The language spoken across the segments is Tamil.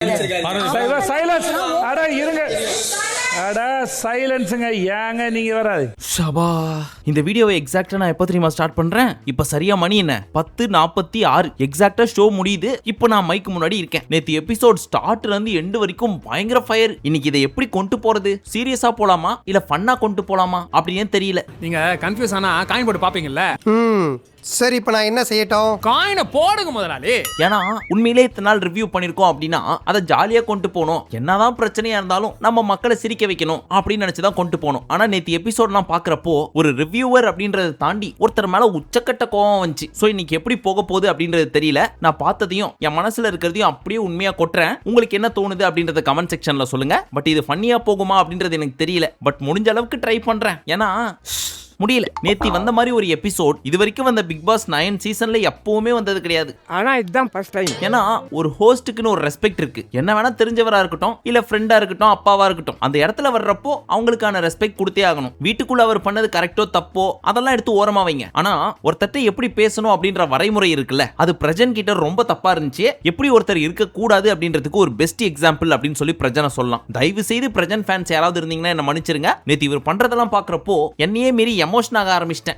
சைலன்ஸ் அட இருங்க அட சைலன்ஸுங்க ஏங்க நீங்க வராது ஷபா இந்த வீடியோவை எக்ஸாக்ட்டா நான் எப்போ தெரியுமா ஸ்டார்ட் பண்றேன் இப்போ சரியா மணி என்ன 10:46 எக்ஸாக்ட்டா ஷோ முடியுது இப்போ நான் மைக்கு முன்னாடி இருக்கேன் நேத்து எபிசோட் ஸ்டார்ட்ல இருந்து எண்ட் வரைக்கும் பயங்கர ஃபயர் இன்னைக்கு இதை எப்படி கொண்டு போறது சீரியஸா போலாமா இல்ல ஃபன்னா கொண்டு போலாமா அப்படின்னு தெரியல நீங்க கன்ஃபியூஸ் ஆனா காயின் போட்டு பாப்பீங்கல்ல சரி இப்போ நான் என்ன செய்யட்டும் காயினை போடுங்க முதலாளி ஏன்னா உண்மையிலே இத்தனை நாள் ரிவ்யூ பண்ணிருக்கோம் அப்படின்னா அதை ஜாலியா கொண்டு போகணும் என்னதான் பிரச்சனையா இருந்தாலும் நம்ம மக்களை சிரிக்க வைக்கணும் அப்படின்னு நினைச்சுதான் கொண்டு போகணும் ஆனா நேத்து எபிசோட் நான் பாக்குறப்போ ஒரு ரிவ்யூவர் அப்படின்றத தாண்டி ஒருத்தர் மேல உச்சக்கட்ட கோவம் வந்துச்சு சோ இன்னைக்கு எப்படி போக போகுது அப்படின்றது தெரியல நான் பார்த்ததையும் என் மனசுல இருக்கிறதையும் அப்படியே உண்மையா கொட்டுறேன் உங்களுக்கு என்ன தோணுது அப்படின்றத கமெண்ட் செக்ஷன்ல சொல்லுங்க பட் இது ஃபன்னியா போகுமா அப்படின்றது எனக்கு தெரியல பட் முடிஞ்ச அளவுக்கு ட்ரை பண்றேன் ஏன்னா முடியல நேத்தி வந்த மாதிரி ஒரு எபிசோட் இது வரைக்கும் வந்த பிக் பாஸ் 9 சீசன்ல எப்பவுமே வந்தது கிடையாது ஆனா இதுதான் ஃபர்ஸ்ட் டைம் ஏன்னா ஒரு ஹோஸ்டுக்குன்னு ஒரு ரெஸ்பெக்ட் இருக்கு என்ன வேணா தெரிஞ்சவரா இருக்கட்டும் இல்ல ஃப்ரெண்டா இருக்கட்டும் அப்பாவா இருக்கட்டும் அந்த இடத்துல வர்றப்போ அவங்களுக்கான ரெஸ்பெக்ட் கொடுத்தே ஆகணும் வீட்டுக்குள்ள அவர் பண்ணது கரெக்டோ தப்போ அதெல்லாம் எடுத்து ஓரமா வைங்க ஆனா ஒருத்தட்ட எப்படி பேசணும் அப்படின்ற வரைமுறை இருக்குல்ல அது பிரஜன் கிட்ட ரொம்ப தப்பா இருந்துச்சு எப்படி ஒருத்தர் இருக்க கூடாது அப்படின்றதுக்கு ஒரு பெஸ்ட் எக்ஸாம்பிள் அப்படின்னு சொல்லி பிரஜனை சொல்லலாம் தயவு செய்து பிரஜன் ஃபேன்ஸ் யாராவது இருந்தீங்கன்னா என்ன மன்னிச்சிருங்க நேத்து இவர் பண்றதெல்லாம் பாக்குறப்போ என்னையே மீறி எமோஷன் ஆக ஆரம்பிச்சிட்டேன்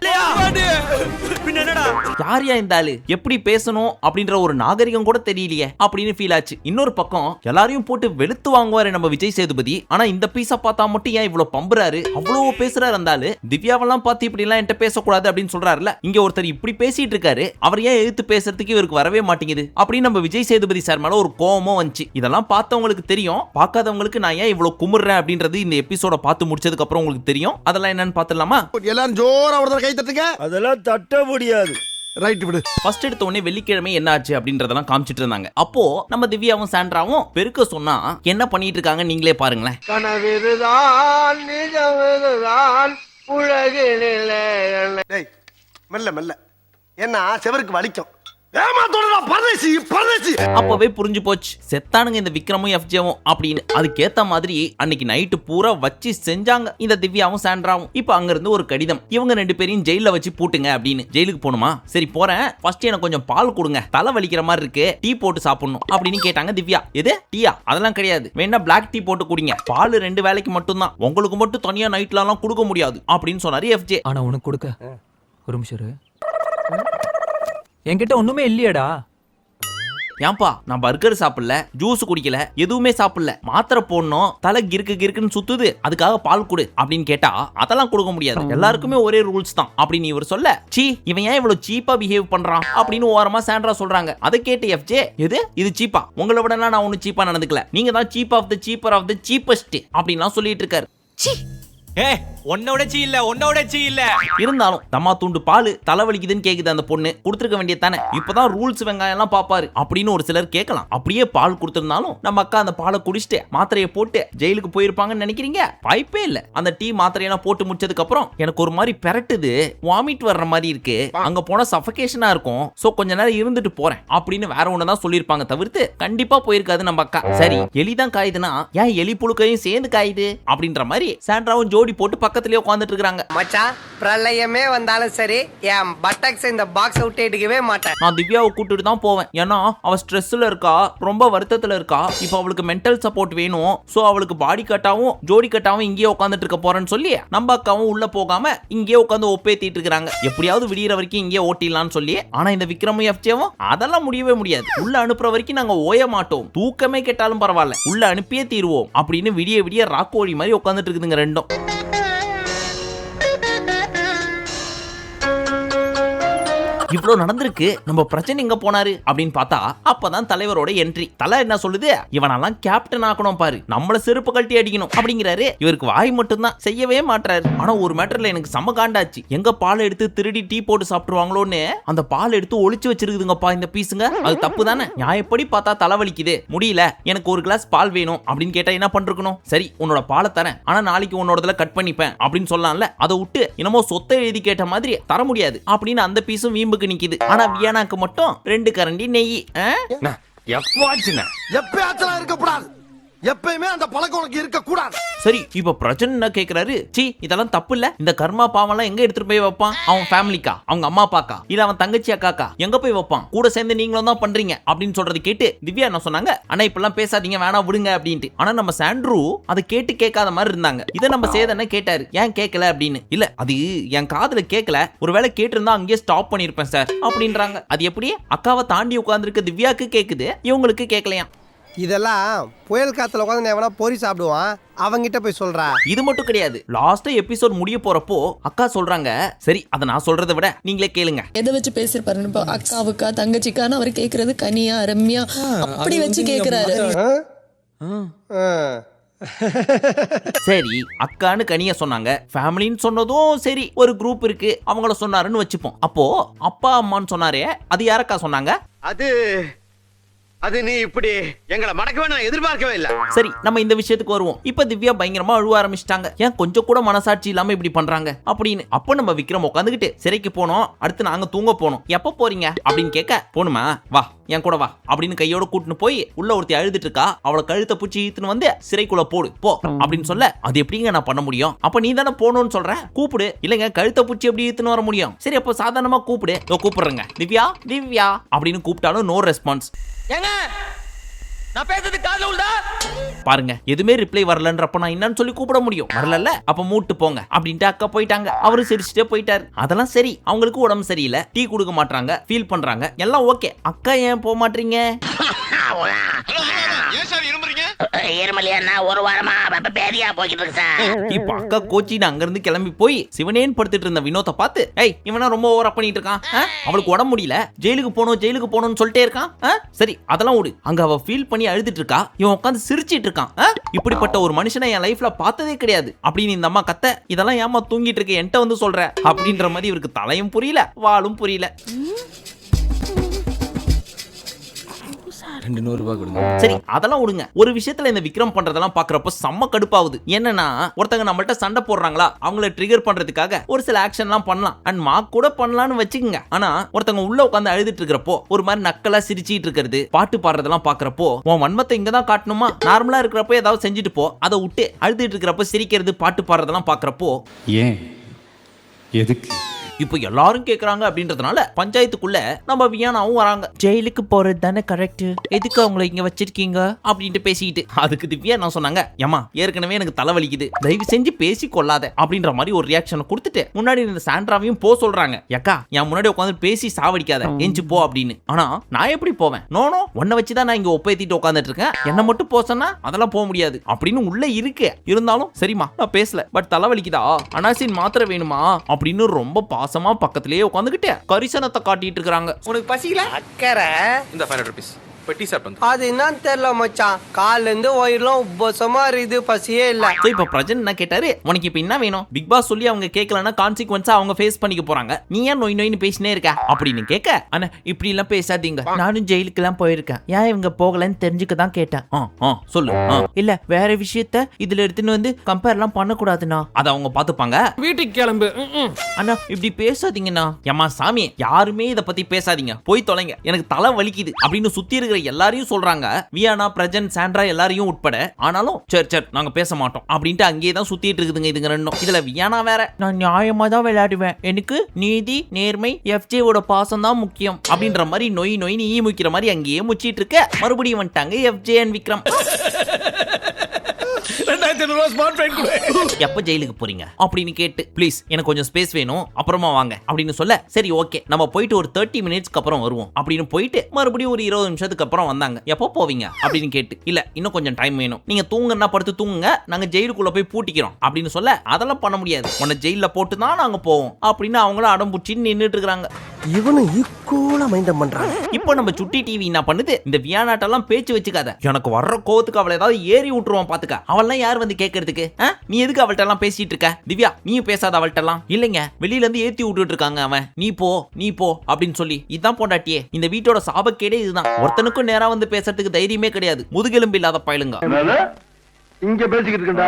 யாரியா இந்த ஆளு எப்படி பேசணும் அப்படின்ற ஒரு நாகரிகம் கூட தெரியலையே அப்படின்னு ஃபீல் ஆச்சு இன்னொரு பக்கம் எல்லாரையும் போட்டு வெளுத்து வாங்குவாரு நம்ம விஜய் சேதுபதி ஆனா இந்த பீஸ பார்த்தா மட்டும் ஏன் இவ்வளவு பம்புறாரு அவ்வளவு பேசுறாரு அந்த ஆளு திவ்யாவெல்லாம் பார்த்து இப்படி எல்லாம் என்கிட்ட பேசக்கூடாது அப்படின்னு சொல்றாருல இங்க ஒருத்தர் இப்படி பேசிட்டு இருக்காரு அவர் ஏன் எழுத்து பேசுறதுக்கு இவருக்கு வரவே மாட்டேங்குது அப்படின்னு நம்ம விஜய் சேதுபதி சார் மேல ஒரு கோவமும் வந்துச்சு இதெல்லாம் பார்த்தவங்களுக்கு தெரியும் பார்க்காதவங்களுக்கு நான் ஏன் இவ்வளவு குமுறேன் அப்படின்றது இந்த எபிசோட பார்த்து முடிச்சதுக்கு அப்புறம் உங்களுக்கு தெரியும் அதெல்லாம் என்னன்னு பார்த்துடலாமா எல்லாரும் ஜோரா ஒருத்தர் கை தட்டுங்க அதெல்லாம் தட்ட முடியாது ரைட் விடு ஃபர்ஸ்ட் எடுத்த உடனே வெள்ளிக்கிழமை என்ன ஆச்சு அப்படின்றதெல்லாம் காமிச்சிட்டு இருந்தாங்க அப்போ நம்ம திவ்யாவும் சாண்ட்ராவும் பெருக்க சொன்னா என்ன பண்ணிட்டு இருக்காங்க நீங்களே பாருங்களேன் கனவிதுதான் நிஜமிதுதான் உலகினிலே மெல்ல மெல்ல என்ன செவருக்கு வலிக்கும் அப்பவே புரிஞ்சு போச்சு செத்தானுங்க இந்த விக்ரமும் எஃப்ஜேவும் அப்படின்னு அதுக்கேத்த மாதிரி அன்னைக்கு நைட்டு பூரா வச்சு செஞ்சாங்க இந்த திவ்யாவும் சாண்ட்ராவும் இப்ப அங்க இருந்து ஒரு கடிதம் இவங்க ரெண்டு பேரையும் ஜெயில வச்சு பூட்டுங்க அப்படின்னு ஜெயிலுக்கு போகணுமா சரி போறேன் ஃபர்ஸ்ட் எனக்கு கொஞ்சம் பால் கொடுங்க தலை வலிக்கிற மாதிரி இருக்கு டீ போட்டு சாப்பிடணும் அப்படின்னு கேட்டாங்க திவ்யா எது டீயா அதெல்லாம் கிடையாது வேணா பிளாக் டீ போட்டு குடிங்க பால் 2 வேளைக்கு மட்டும் தான் உங்களுக்கு மட்டும் தனியா நைட்ல எல்லாம் கொடுக்க முடியாது அப்படின்னு சொன்னாரு எஃப்ஜே ஆனா உனக்கு கொடுக்க ஒரு நிமிஷம் என்கிட்ட ஒண்ணுமே இல்லையடா ஏன்பா நான் பர்கர் சாப்பிடல ஜூஸ் குடிக்கல எதுவுமே சாப்பிடல மாத்திரை போடணும் தலை கிறுக்குன்னு சுத்துது அதுக்காக பால் கொடு அப்படின்னு கேட்டா அதெல்லாம் கொடுக்க முடியாது எல்லாருக்குமே ஒரே ரூல்ஸ் தான் அப்படின்னு இவர் சொல்ல சீ இவன் ஏன் இவ்வளவு சீப்பா பிஹேவ் பண்றான் அப்படின்னு ஓரமா சாண்ட்ரா சொல்றாங்க அதை கேட்டு எஃப்ஜே இது சீப்பா உங்களை விட நான் ஒன்னும் சீப்பா நடந்துக்கல நீங்க தான் cheap of the cheaper of the cheapest அப்படின்லாம் சொல்லிட்டு இருக்காரு இருந்தாலும் தம்மா தூண்டு பால் தலைவலிக்குதுன்னு கேக்குது அந்த பொண்ணு கொடுத்துருக்க வேண்டியது தானே இப்பதான் ரூல்ஸ் வெங்காயம் எல்லாம் பாப்பாரு அப்படின்னு ஒரு சிலர் கேட்கலாம் அப்படியே பால் கொடுத்திருந்தாலும் நம்ம அக்கா அந்த பாலை குடிச்சிட்டு மாத்திரையை போட்டு ஜெயிலுக்கு போயிருப்பாங்கன்னு நினைக்கிறீங்க வாய்ப்பே இல்ல அந்த டீ மாத்திரையெல்லாம் போட்டு முடிச்சதுக்கு அப்புறம் எனக்கு ஒரு மாதிரி பெரட்டுது வாமிட் வர்ற மாதிரி இருக்கு அங்க போனா சஃபகேஷனா இருக்கும் சோ கொஞ்ச நேரம் இருந்துட்டு போறேன் அப்படின்னு வேற ஒண்ணுதான் சொல்லிருப்பாங்க தவிர்த்து கண்டிப்பா போயிருக்காது நம்ம அக்கா சரி எலிதான் காயுதுன்னா ஏன் எலி புழுக்கையும் சேர்ந்து காயுது அப்படின்ற மாதிரி சாண்ட்ராவும் ஜோடி போட்டு பக்கத்துலயே உட்கார்ந்துட்டு இருக்காங்க மச்சான் பிரளயமே வந்தாலும் சரி என் பட்டக்ஸ் இந்த பாக்ஸ் விட்டு எடுக்கவே மாட்டேன் நான் திவ்யாவை கூட்டிட்டு தான் போவேன் ஏன்னா அவ ஸ்ட்ரெஸ்ல இருக்கா ரொம்ப வருத்தத்துல இருக்கா இப்போ அவளுக்கு மென்டல் சப்போர்ட் வேணும் சோ அவளுக்கு பாடி கட்டாவும் ஜோடி கட்டாவும் இங்கேயே உட்காந்துட்டு இருக்க போறேன்னு சொல்லி நம்ம அக்காவும் உள்ள போகாம இங்கேயே உட்காந்து ஒப்பேத்திட்டு இருக்காங்க எப்படியாவது விடியற வரைக்கும் இங்கே ஓட்டிடலாம்னு சொல்லி ஆனா இந்த விக்ரமும் எஃப்ஜேவும் அதெல்லாம் முடியவே முடியாது உள்ள அனுப்புற வரைக்கும் நாங்க ஓய மாட்டோம் தூக்கமே கெட்டாலும் பரவாயில்ல உள்ள அனுப்பியே தீருவோம் அப்படின்னு விடிய ராக்கோழி மாதிரி உட்காந்துட்டு இருக்குதுங்க ரெண்டும் இவ்வளவு நடந்திருக்கு நம்ம பிரச்சனை எங்க போனாரு அப்படின்னு பார்த்தா அப்பதான் தலைவரோட என்ட்ரி தலை என்ன சொல்லுது இவனெல்லாம் கேப்டன் ஆக்கணும் பாரு நம்மள செருப்பு கழட்டி அடிக்கணும் அப்படிங்கிறாரு இவருக்கு வாய் மட்டும் தான் செய்யவே மாட்டாரு ஆனா ஒரு மேட்டர்ல எனக்கு செம காண்டாச்சு எங்க பால் எடுத்து திருடி டீ போட்டு சாப்பிட்டுருவாங்களோன்னு அந்த பால் எடுத்து ஒளிச்சு வச்சிருக்குதுங்கப்பா இந்த பீஸுங்க அது தப்பு தானே நியாயப்படி பார்த்தா தலைவலிக்குது முடியல எனக்கு ஒரு கிளாஸ் பால் வேணும் அப்படின்னு கேட்டா என்ன பண்றணும் சரி உன்னோட பாலை தரேன் ஆனா நாளைக்கு உன்னோடதுல கட் பண்ணிப்பேன் அப்படின்னு சொல்லலாம்ல அதை விட்டு என்னமோ சொத்தை எழுதி கேட்ட மாதிரி தர முடியாது அப்படின்னு அந்த பீஸும் வீம்பு நிக்குது ஆனா வியானாக்கு மட்டும் 2 கரண்டி நெய் எப்பயாச்சும் இருக்கக்கூடாது எப்பயுமே அந்த பழக்கம் உனக்கு இருக்க கூடாது சரி இப்ப பிரச்சனை என்ன கேக்குறாரு, சி இதெல்லாம் தப்பு இல்ல, இந்த கர்மா பாவம்லாம் எங்க எடுத்துட்டு போய் வைப்பான், அவன் ஃபேமிலிக்கா, அவங்க அம்மா அப்பாக்கா, இல்ல அவன் தங்கச்சி அக்காக்கா, எங்க போய் வைப்பான், கூட சேர்ந்து நீங்களும் தான் பண்றீங்க அப்படின்னு சொல்றது கேட்டு திவ்யா என்ன சொன்னாங்க, அண்ணா இப்பெல்லாம் பேசாதீங்க வேணா விடுங்க அப்படின்ட்டு. ஆனா நம்ம சாண்ட்ரு அதை கேட்டு கேட்காத மாதிரி இருந்தாங்க. இதை நம்ம சேதனை கேட்டாரு, ஏன் கேட்கல அப்படின்னு. இல்ல அது என் காதுல கேட்கல, ஒருவேளை கேட்டிருந்தா அங்கேயே ஸ்டாப் பண்ணிருப்பேன் சார் அப்படின்றாங்க. அது எப்படி அக்காவை தாண்டி உட்கார்ந்துருக்க திவ்யாக்கு கேக்குது, இவங்களுக்கு கேட்கலையா? இதெல்லாம் புயல் காத்துல உட்காந்து எவனா பொறி சாப்பிடுவான், அவங்கிட்ட போய் சொல்றா. இது மட்டும் கிடையாது, லாஸ்ட் எபிசோட் முடிய போறப்போ அக்கா சொல்றாங்க, சரி அதை நான் சொல்றதை விட நீங்களே கேளுங்க. எதை வச்சு பேசிருப்பாரு, இப்போ அக்காவுக்கா தங்கச்சிக்கான்னு அவர் கேக்குறது கனியா ரம்யா அப்படி வச்சு கேக்குறாரு. சரி அக்கான்னு கனியா சொன்னாங்க, ஃபேமிலின்னு சொன்னதும் சரி ஒரு குரூப் இருக்கு அவங்கள சொன்னாருன்னு வச்சுப்போம். அப்போ அப்பா அம்மான்னு சொன்னாரே அது யாரக்கா சொன்னாங்க? அது நீ இப்படி எங்களை மடக்கவே நான் எதிர்பார்க்கவே இல்ல. சரி நம்ம இந்த விஷயத்துக்கு வருவோம். இப்ப திவ்யா பயங்கரமா அழுவ ஆரம்பிச்சிட்டாங்க, ஏன் கொஞ்சம் கூட மனசாட்சி இல்லாம இப்படி பண்றாங்க அப்படின்னு. அப்ப நம்ம விக்ரம் உட்காந்துக்கிட்டு சிறைக்கு போனோம், அடுத்து நாங்க தூங்க போனோம், எப்ப போறீங்க அப்படின்னு கேட்க, போணுமா வா என் கூட வா அப்படின்னு கையோட கூட்டின்னு போய் உள்ள ஒருத்தி அழுதுட்டு இருக்கா, அவளை கழுத்தை பூச்சி இழுத்துன்னு வந்து சிறைக்குள்ள போடு போ அப்படின்னு சொல்ல, அது எப்படிங்க நான் பண்ண முடியும், அப்ப நீ தானே போகணும்னு சொல்ற, கூப்பிடு. இல்லங்க கழுத்தை பூச்சி எப்படி இழுத்துன்னு வர முடியும், சரி அப்ப சாதாரணமா கூப்பிடு, கூப்பிடுறேங்க திவ்யா திவ்யா அப்படின்னு கூப்பிட்டாலும் நோ ரெஸ்பான்ஸ். நான் பேசுறது காதுல உண்டா? பாருங்க எதுவுமே ரிப்ளை வரலன்றப்ப நான் என்னன்னு சொல்லி கூப்பிட முடியும், வரல அப்ப மூட்டு போங்க அப்படின்ட்டு அக்கா போயிட்டாங்க. அவரு சிரிச்சுட்டே போயிட்டாரு. அதெல்லாம் சரி, அவங்களுக்கு உடம்பு சரியில்லை, டீ கொடுக்க மாட்டாங்க, ஃபீல் பண்றாங்க, எல்லாம் ஓகே. அக்கா ஏன் போக மாட்டீங்க? இப்ப அக்கா கோச்சின்னு அங்க இருந்து கிளம்பி போய் சிவனேன்னு படுத்துட்டு இருந்த வினோத்தை பார்த்து, ஏய் இவனா ரொம்ப ஓவரா பண்ணிட்டு இருக்கான், அவளுக்கு உடம்பு முடியல, ஜெயிலுக்கு போகணும்னு சொல்லிட்டே இருக்கான். சரி அதெல்லாம் விடு, அங்க அவ ஃபீல் பண்ணி அழுதுட்டு இருக்கா, இவன் உட்காந்து சிரிச்சிட்டு இருக்கான். இப்படிப்பட்ட ஒரு மனுஷனை என் லைஃப்ல பார்த்ததே கிடையாது அப்படின்னு இந்த அம்மா கத்த, இதெல்லாம் ஏமா தூங்கிட்டு இருக்க என்கிட்ட வந்து சொல்ற அப்படின்ற மாதிரி இவருக்கு தலையும் புரியல வாலும் புரியல. சரி அதெல்லாம் விடுங்க, ஒரு விஷயத்துல இந்த விக்ரம் பண்றதெல்லாம் பாக்குறப்ப செம்ம கடுப்பாகுது. என்னன்னா ஒருத்தங்க நம்மள்ட்ட சண்டை போடுறாங்களா, அவங்கள ட்ரிகர் பண்றதுக்காக ஒரு சில ஆக்ஷன்லாம் பண்ணலாம், அண்ட் மார்க் கூட பண்ணலாம்னு வச்சுக்கோங்க. ஆனா ஒருத்தங்க உள்ள உட்காந்து அழுதுட்டு இருக்கிறப்போ ஒரு மாதிரி நக்கலா சிரிச்சிட்டு இருக்கிறது, பாட்டு பாடுறதெல்லாம் பாக்குறப்போ உன் வன்மத்தை இங்கதான் காட்டணுமா, நார்மலா இருக்கிறப்போ ஏதாவது செஞ்சுட்டு போ, அதை விட்டு அழுதுட்டு இருக்கிறப்ப சிரிக்கிறது பாட்டு பாடுறதெல்லாம் பாக்குறப்போ ஏன் எதுக்கு இப்போ எல்லாரும் கேக்குறாங்க அப்படின்றதுனால பஞ்சாயத்துக்குள்ள நம்ம வியானாவும் வராங்க. ஜெயிலுக்கு போறது தானே கரெக்ட், எதுக்கு அவங்கள இங்க வச்சிருக்கீங்க அப்படின்ட்டு பேசிக்கிட்டு. அதுக்கு திவ்யா என்ன சொன்னாங்க, ஏமா ஏற்கனவே எனக்கு தலைவலிக்குது, தயவு செஞ்சு பேசி கொள்ளாத அப்படின்ற மாதிரி ஒரு ரியாக்ஷன் கொடுத்துட்டு முன்னாடி இந்த சாண்ட்ராவையும் போ சொல்றாங்க. ஏக்கா என் முன்னாடி உட்காந்து பேசி சாவடிக்காத, எஞ்சி போ அப்படின்னு. ஆனா நான் எப்படி போவேன், நோனோ உன்னை வச்சுதான் நான் இங்க ஒப்பேத்திட்டு உட்காந்துட்டு இருக்கேன், என்ன மட்டும் போசனா அதெல்லாம் போக முடியாது அப்படின்னு உள்ள இருக்கு. இருந்தாலும் சரிமா நான் பேசல, பட் தலைவலிக்குதா, அனாசின் மாத்திரை வேணுமா அப்படின்னு ரொம்ப பாசமா பக்கத்திலேயே உட்காந்துக்கிட்டு கரிசனத்தை காட்டிட்டு இருக்காங்க. உனக்கு பசிக்கல அக்கறை இந்த 500 rupees பெட்டி சாப்பிட்டு அது என்னன்னு தெரியல மச்சான், கால்ல இருந்து வயிறுலாம் உப்பசமா இருக்குது, பசியே இல்ல. இப்ப பிரஜன் என்ன கேட்டாரு, உனக்கு இப்ப என்ன வேணும், பிக் பாஸ் சொல்லி அவங்க கேட்கலன்னா கான்சிக்வன்ஸா அவங்க ஃபேஸ் பண்ணிக்க போறாங்க, நீ ஏன் நோய் நோயின்னு பேசினே இருக்க அப்படின்னு கேட்க, அண்ணா இப்படி எல்லாம் பேசாதீங்க, நானும் ஜெயிலுக்கு எல்லாம் போயிருக்கேன், ஏன் இவங்க போகலன்னு தெரிஞ்சுக்க தான் கேட்டேன். சொல்லு. இல்ல வேற விஷயத்த இதுல எடுத்துன்னு வந்து கம்பேர் எல்லாம் பண்ணக்கூடாதுண்ணா, அதை அவங்க பாத்துப்பாங்க, வீட்டுக்கு கிளம்பு. அண்ணா இப்படி பேசாதீங்கண்ணா. ஏமா சாமி யாருமே இத பத்தி பேசாதீங்க, போய் தொலைங்க, எனக்கு தலை வலிக்குது அப்படின்னு சுத்தி இருக்கிற எல்லாரையும் சொல்றாங்க, வியானா பிரஜன் சாண்ட்ரா எல்லாரையும் உட்பட. ஆனாலும் சரி நாங்க பேச மாட்டோம் அப்படின்ட்டு அங்கேயே தான் சுத்திட்டு இருக்குதுங்க இதுங்க ரெண்டும். இதுல வியானா வேற, நான் நியாயமா தான் விளையாடுவேன், எனக்கு நீதி நேர்மை எஃப்ஜேவோட பாசம் தான் முக்கியம் அப்படின்ற மாதிரி நொய் நொய் நீ முக்கிற மாதிரி அங்கேயே முச்சிட்டு இருக்க. மறுபடியும் வந்துட்டாங்க எஃப்ஜே அண்ட் விக்ரம். எப்ப ஜெயிலுக்கு போறீங்க அப்படின்னு கேட்டு, ப்ளீஸ் எனக்கு கொஞ்சம் ஸ்பேஸ் வேணும் அப்புறமா வாங்க அப்படின்னு சொல்ல, சரி ஓகே நம்ம போயிட்டு ஒரு 30 மினிட்ஸ்க்கு அப்புறம் வருவோம் அப்படின்னு போயிட்டு மறுபடியும் ஒரு 20 நிமிஷத்துக்கு அப்புறம் வந்தாங்க. எப்போ போவீங்க அப்படின்னு கேட்டு, இல்ல இன்னும் கொஞ்சம் டைம் வேணும், நீங்க தூங்குன்னா படுத்து தூங்குங்க, நாங்க ஜெயிலுக்குள்ள போய் பூட்டிக்கிறோம் அப்படின்னு சொல்ல, அதெல்லாம் பண்ண முடியாது, உன்னை ஜெயில போட்டு தான் நாங்க போவோம் அப்படின்னு அவங்களும் அடம் பிடிச்சின்னு நின்றுட்டு இருக்காங்க. இவனும் ஈக்குவலா மைண்டம் பண்றான். இப்போ நம்ம சுட்டி டிவி என்ன பண்ணுது, இந்த வியானாட்டெல்லாம் பேச்சு வச்சுக்காத, எனக்கு வர்ற கோவத்துக்கு அவளை ஏதாவது ஏறி விட்டுருவான் பாத்துக்க, அவள்லாம் யார் வந்து கேட்கறதுக்கு, நீ எதுக்கு அவள்கிட்ட எல்லாம் பேசிட்டு இருக்க, திவ்யா நீயும் பேசாத அவள்கிட்ட எல்லாம். இல்லைங்க வெளியில இருந்து ஏத்தி விட்டுட்டு இருக்காங்க, அவன் நீ போ அப்படின்னு சொல்லி. இதான் போண்டாட்டியே, இந்த வீட்டோட சாபக்கேடே இதுதான், ஒருத்தனுக்கும் நேரா வந்து பேசுறதுக்கு தைரியமே கிடையாது, முதுகெலும்பு இல்லாத பயலுங்க. இங்க பேசிக்கிட்டு இருக்கா?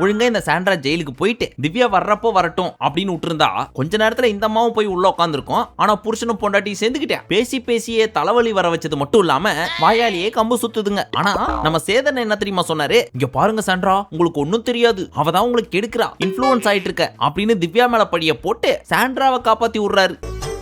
ஒழுங்கா இந்த சாண்ட்ரா ஜெயிலுக்கு போயிட்டு திவ்யா வர்றப்போ வரட்டும் அப்படின்னு விட்டுருந்தா கொஞ்ச நேரத்துல இந்த அம்மாவும் போய் உள்ள உட்காந்துருக்கும். ஆனா புருஷனும் பொண்டாட்டி சேர்ந்துக்கிட்டே பேசியே தலைவலி வர வச்சது மட்டும் இல்லாம வாயாலேயே கம்பு சுத்துதுங்க. ஆனா நம்ம சேதன் என்ன தெரியுமா சொன்னாரு, இங்க பாருங்க சாண்ட்ரா, உங்களுக்கு ஒண்ணும் தெரியாது, அவதான் உங்களுக்கு கெடுக்கிறா, இன்ஃப்ளூயன்ஸ் ஆயிட்டு இருக்க அப்படின்னு திவ்யா மேல படிய போட்டு சாண்ட்ராவை காப்பாத்தி விடுறாரு.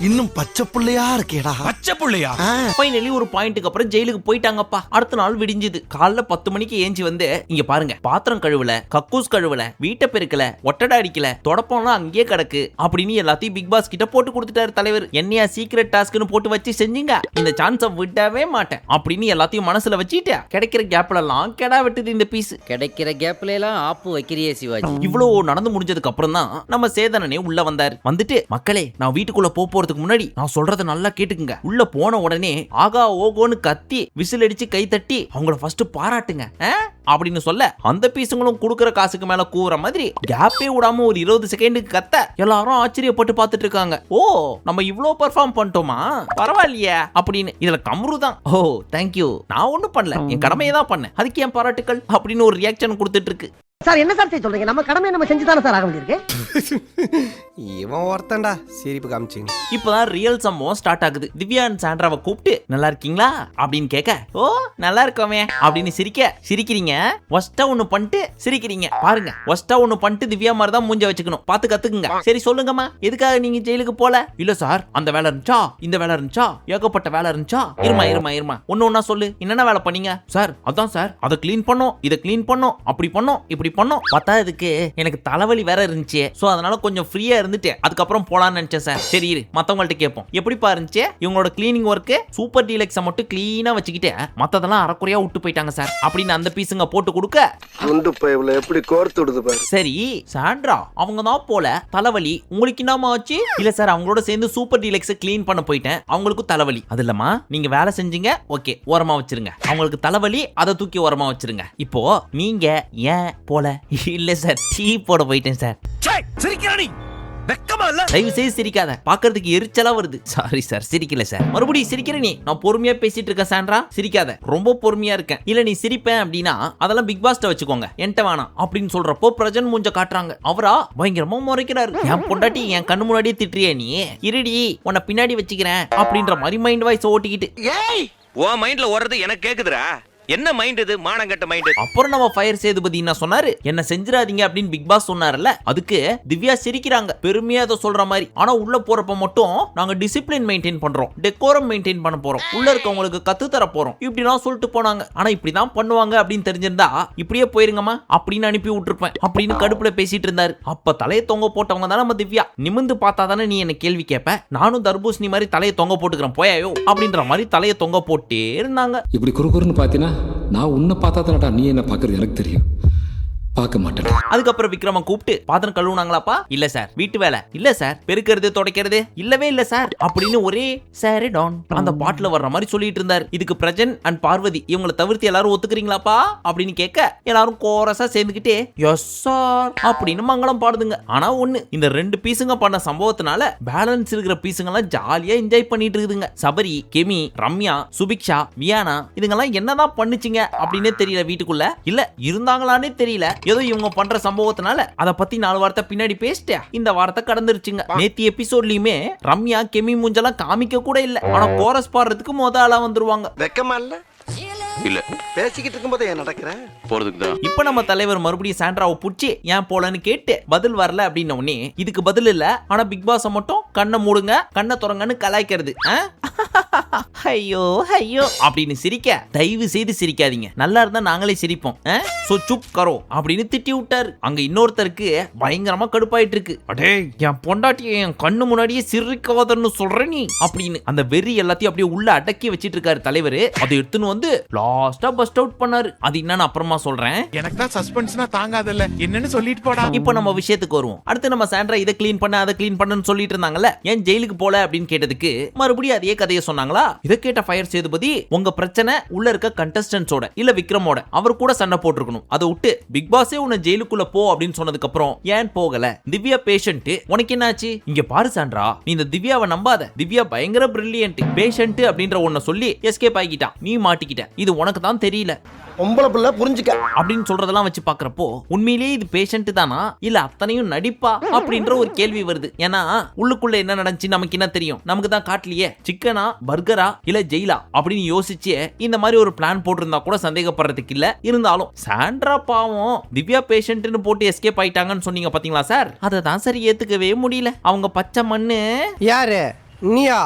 இன்னும் பச்சை புள்ளையா இருக்கேடா. பச்சை புள்ளையா? ஃபைனலி ஒரு பாயிண்ட்டுக்கு அப்புறம் ஜெயிலுக்கு போயிட்டாங்கப்பா. அடுத்த நாள் விடிஞ்சது. காலைல 10 மணிக்கு ஏஞ்சி வந்து இங்க பாருங்க, பாத்திரம் கழுவல, கக்கூஸ் கழுவல, வீட்டை பெருக்கல, ஒட்டடை அடிக்கல, தொடப்பம்லாம் அங்கேயே கிடக்கு அப்படின்னு எல்லாத்தையும் பிக் பாஸ் கிட்ட போட்டு கொடுத்துட்டாரு தலைவர். என்னையா சீக்ரெட் டாஸ்க்னு போட்டு வச்சு செஞ்சீங்க, இந்த சான்ஸை விடவே மாட்டேன் அப்படின்னு எல்லாத்தையும் மனசுல வச்சுட்டு கிடைக்கிற கேப்ல எல்லாம் கெடா வெட்டுது இந்த பீஸ். கிடைக்கிற கேப்ல எல்லாம் ஆப்பு வைக்கிறியே சிவாஜி. இவ்வளவு நடந்து முடிஞ்சதுக்கு அப்புறம் தான் நம்ம சேதனனே உள்ள வந்தாரு. வந்துட்டு, மக்களே நான் வீட்டுக்குள்ள போறதுக்கு முன்னாடி நான் சொல்றத நல்லா கேட்டுக்குங்க. உள்ள போன உடனே ஆகா ஓகோன்னு கத்தி விசில் அடிச்சு கை தட்டி அவங்கள ஃபர்ஸ்ட் பாராட்டுங்க அப்படின்னு சொல்ல, அந்த பீஸுங்களும் குடுக்கற காசுக்கு மேல கூற மாதிரி கேப்பே விடாம ஒரு 20 செகண்டுக்கு கத்த எல்லாரும் ஆச்சரியப்பட்டு பார்த்துட்டு இருக்காங்க. ஓ, நம்ம இவ்ளோ பெர்ஃபார்ம் பண்ணிட்டோமா, பரவாயில்லையே அப்படின்னு. இதுல கம்ரு தான், ஓ தேங்க்யூ, நான் ஒண்ணும் பண்ணல, என் கடமையை தான் பண்ணேன், அதுக்கு என் பாராட்டுக்கள் அப்படின்னு ஒரு ரியாக்ஷன் கொடுத்துட்டு இருக்கு. சார் என்ன சார் சொல்றீங்க? நம்ம கடமையை நம்ம செஞ்சு தானே சார் ஆக வேண்டியிருக்கு. இவன் ஒருத்தன்டா சிரிப்பு காமிச்சிங்க. இப்பதான் ரியல் சம்பவம் ஸ்டார்ட் ஆகுது. திவ்யா அண்ட் சாண்ட்ராவை கூப்பிட்டு நல்லா இருக்கீங்களா அப்படின்னு கேட்க, ஓ நல்லா இருக்கோமே அப்படின்னு சிரிக்கிறீங்க. ஒஸ்டா ஒண்ணு பண்ணிட்டு சிரிக்கிறீங்க. பாருங்க, ஒஸ்டா ஒண்ணு பண்ணிட்டு திவ்யா மாதிரி தான் மூஞ்ச வச்சுக்கணும், பார்த்து கத்துக்குங்க. சரி சொல்லுங்கம்மா, எதுக்காக நீங்க ஜெயிலுக்கு போல? இல்ல சார், அந்த வேலை இருந்துச்சா, இந்த வேலை இருந்துச்சா, ஏகப்பட்ட வேலை இருந்துச்சா. இருமா ஒண்ணு சொல்லு, என்னென்ன வேலை பண்ணீங்க? சார் அதான் சார், அதை கிளீன் பண்ணோம், இதை கிளீன் பண்ணோம், அப்படி பண்ணோம், இப்படி பண்ணோம். பார்த்தா இதுக்கு எனக்கு தலைவலி வேற இருந்துச்சு, சோ அதனால கொஞ்சம் ஃப்ரீயா இருந்துட்டு அதுக்கப்புறம் போலான்னு நினைச்சேன் சார். சரி இரு, மத்தவங்கள்ட்ட கேட்போம். எப்படிப்பா இருந்துச்சு இவங்களோட கிளீனிங் ஒர்க்? சூப்பர் டீலக்ஸை மட்டும் கிளீனா வச்சுக்கிட்டு மத்ததெல்லாம் அறக்குறையா விட்டு போயிட்டாங்க சார் அப்படின்னு அந்த பீஸுங்க போட்டு கொடுக்க, குண்டு பைப்ல எப்படி கோர்த்து விடுது பாரு. சரி சாண்ட்ரா அவங்க தான் போல தலைவலி, உங்களுக்கு என்னமா ஆச்சு? இல்ல சார், அவங்களோட சேர்ந்து சூப்பர் டீலக்ஸை கிளீன் பண்ண போயிட்டேன், அவங்களுக்கு தலைவலி. அது இல்லம்மா, நீங்க வேலை செஞ்சீங்க, ஓகே ஓரமா வச்சிருங்க, அவங்களுக்கு தலைவலி, அதை தூக்கி ஓரமா வச்சிருங்க. இப்போ நீங்க ஏன் போல? இல்ல சார், டீ போட போயிட்டேன் சார். தயவு செய்து சிரிக்காத, பாக்குறதுக்கு எரிச்சலா வருது. சாரி சார், சிரிக்கல சார். மறுபடியும் சிரிக்கிற நீ, நான் பொறுமையா பேசிட்டு இருக்கேன் சாண்ட்ரா, சிரிக்காத, ரொம்ப பொறுமையா இருக்கேன். இல்ல நீ சிரிப்பேன் அப்படின்னா அதெல்லாம் பிக் பாஸ்ட வச்சுக்கோங்க, என்கிட்ட வேணாம் அப்படின்னு சொல்றப்போ பிரஜன் மூஞ்ச காட்டுறாங்க. அவரா பயங்கரமா முறைக்கிறாரு. என் பொண்டாட்டி என் கண்ணு முன்னாடியே திட்டுறிய நீ, இருடி உன்னை பின்னாடி வச்சுக்கிறேன் அப்படின்ற மாதிரி மைண்ட் வாய்ஸ் ஓட்டிக்கிட்டு. ஏய், உன் மைண்ட்ல ஓடுறது எனக்கு கேக்குதுடா. என்ன மைண்ட் இது, மானங்கட்ட மைண்ட். அப்புறம் நம்ம ஃபயர் சேதுபதி என்ன சொன்னாரு, என்ன செஞ்சிராதீங்க அப்படின்னு பிக் பாஸ் சொன்னார்ல, அதுக்கு திவ்யா சிரிக்கிறாங்க பெருமையா அதை சொல்ற மாதிரி. ஆனா உள்ள போறப்ப மட்டும் நாங்க டிசிப்ளின் மெயின்டைன் பண்றோம், டெக்கோரம் மெயின்டைன் பண்ண போறோம், உள்ள இருக்கவங்களுக்கு கத்து தர போறோம் இப்படிலாம் சொல்லிட்டு போனாங்க. ஆனா இப்படிதான் பண்ணுவாங்க அப்படின்னு தெரிஞ்சிருந்தா இப்படியே போயிருங்கம்மா அப்படின்னு அனுப்பி விட்டுருப்பேன் அப்படின்னு கடுப்புல பேசிட்டு இருந்தாரு. அப்ப தலையை தொங்க போட்டவங்க தானே நம்ம திவ்யா. நிமிந்து பார்த்தா தானே நீ என்ன கேள்வி கேட்ப, நானும் தர்பூசணி மாதிரி தலையை தொங்க போட்டுக்கிறேன் போயாயோ அப்படின்ற மாதிரி தலையை தொங்க போட்டே இருந்தாங்க. இப்படி குறுகுறுன்னு பார்த்தீங்கன்னா நான் உன்னை பார்த்தா தானடா நீ என்ன பார்க்கறது எனக்கு தெரியும், பார்க்க மாட்டேன். அதுக்கப்புறம் விக்ரம கூப்பிட்டு, பாத்திரம் கழுவுனாங்களாப்பா? இல்ல சார். வீட்டு வேலை? இல்ல சார். பெருக்கிறது துடைக்கிறது? இல்லவே இல்ல சார் அப்படின்னு ஒரே சாரி டான் அந்த பாட்டுல வர்ற மாதிரி சொல்லிட்டு இருந்தாரு. இதுக்கு பிரஜன் அண்ட் பார்வதி இவங்களை தவிர்த்து எல்லாரும் ஒத்துக்கிறீங்களாப்பா அப்படின்னு கேட்க, எல்லாரும் கோரஸா சேர்ந்துக்கிட்டே எஸ் சார் அப்படின்னு மங்களம் பாடுதுங்க. ஆனா ஒண்ணு, இந்த 2 பீஸுங்க பண்ண சம்பவத்தினால பேலன்ஸ் இருக்கிற பீஸுங்க எல்லாம் ஜாலியா என்ஜாய் பண்ணிட்டு இருக்குதுங்க. சபரி, கெமி, ரம்யா, சுபிக்ஷா, வியானா இதுங்கெல்லாம் என்னதான் பண்ணுச்சுங்க அப்படின்னே தெரியல. வீட்டுக்குள்ள இல்ல இருந்தாங்களானே தெரியல. ஏதோ இவங்க பண்ற சம்பவத்தினால அத பத்தி 4 வார்த்தை பின்னாடி பேசிட்டு இந்த வார்த்தை கடந்துருச்சுங்க. நேத்தி எபிசோட்லயுமே ரம்யா கெமி மூஞ்செல்லாம் காமிக்க கூட இல்ல, ஆனா கோரஸ் பாடுறதுக்கு முதல்ல வந்துருவாங்க. வெக்கமா இல்ல? இல்ல பேசிக்கிட்டு இருக்கும்போது ஏன் நடக்கிறேன் போறதுக்கு தான். இப்ப நம்ம தலைவர் மறுபடியும் சாண்ட்ராவை புடிச்சு ஏன் போலன்னு கேட்டு பதில் வரல அப்படின்ன உடனே இதுக்கு பதில் இல்ல, ஆனா பிக் பாஸ் மட்டும் கண்ணை மூடுங்க கண்ணை திறங்கன்னு கலாய்க்கிறது. ஐயோ ஐயோ அப்படின்னு சிரிக்க, தயவு செய்து சிரிக்காதீங்க, நல்லா இருந்தா நாங்களே சிரிப்போம். சோ சுப் கரோ அப்படின்னு திட்டி விட்டாரு. அங்க இன்னொருத்தருக்கு பயங்கரமா கடுப்பாயிட்டு இருக்கு. அடே என் பொண்டாட்டியை என் கண்ணு முன்னாடியே சிரிக்காதன்னு சொல்ற நீ அப்படின்னு அந்த வெறி எல்லாத்தையும் அப்படியே உள்ள அடக்கி வச்சிட்டு இருக்காரு தலைவர். அதை எடுத்துன்னு வந்து லாஸ்டா பஸ்ட் அவுட் பண்ணாரு. அது என்னன்னு அப்புறமா சொல்றேன். எனக்கு தான் சஸ்பென்ஸ்னா தாங்காதல்ல, என்னன்னு சொல்லிட்டு போடா. இப்போ நம்ம விஷயத்துக்கு வருவோம். அடுத்து நம்ம சாண்ட்ரா இதை கிளீன் பண்ண அதை கிளீன் பண்ணன்னு சொல்லிட்டு இருந்தாங்கல்ல, ஏன் ஜெயிலுக்கு போல அப்படின்னு கேட்டதுக்கு மறுபடியும் அதே கதையை சொன்னாங்களா. இதை கேட்ட ஃபயர் சேதுபதி, உங்க பிரச்சனை உள்ள இருக்க கண்டஸ்டன்ஸோட இல்ல விக்ரமோட, அவர் கூட சண்டை போட்டுருக்கணும், அதை விட்டு பிக் பாஸே உன்னை ஜெயிலுக்குள்ள போ அப்படின்னு சொன்னதுக்கு அப்புறம் ஏன் போகல? திவ்யா பேஷண்ட், உனக்கு என்னாச்சு? இங்க பாரு சாண்ட்ரா, நீ இந்த திவ்யாவை நம்பாத, திவ்யா பயங்கர பிரில்லியன்ட், பேஷண்ட் அப்படின்ற ஒன்ன சொல்லி எஸ்கேப் ஆகிட்டான், நீ மாட்டிக்கிட்ட, இது உனக்கு தான் தெரியல. பொம்பளை பிள்ளை புரிஞ்சுக்க அப்படின்னு சொல்றதெல்லாம் வச்சு பாக்குறப்போ உண்மையிலேயே இது பேஷண்ட் தானா இல்ல அத்தனையும் நடிப்பா அப்படின்ற ஒரு கேள்வி வருது. ஏன்னா உள்ளுக்குள்ள என்ன நடந்துச்சு நமக்கு என்ன தெரியும், நமக்கு தான் காட்டலையே. சிக்கனா பர்கரா இல்ல ஜெயிலா அப்படின்னு யோசிச்சு இந்த மாதிரி ஒரு பிளான் போட்டிருந்தா கூட சந்தேகப்படுறதுக்கு இல்ல. இருந்தாலும் சாண்ட்ரா பாவம் திவ்யா பேஷண்ட்னு போட்டு எஸ்கேப் ஆயிட்டாங்கன்னு சொன்னீங்க பாத்தீங்களா சார், அதை தான் சரி ஏத்துக்கவே முடியல. அவங்க பச்சை மண்ணு. யாரு நீயா?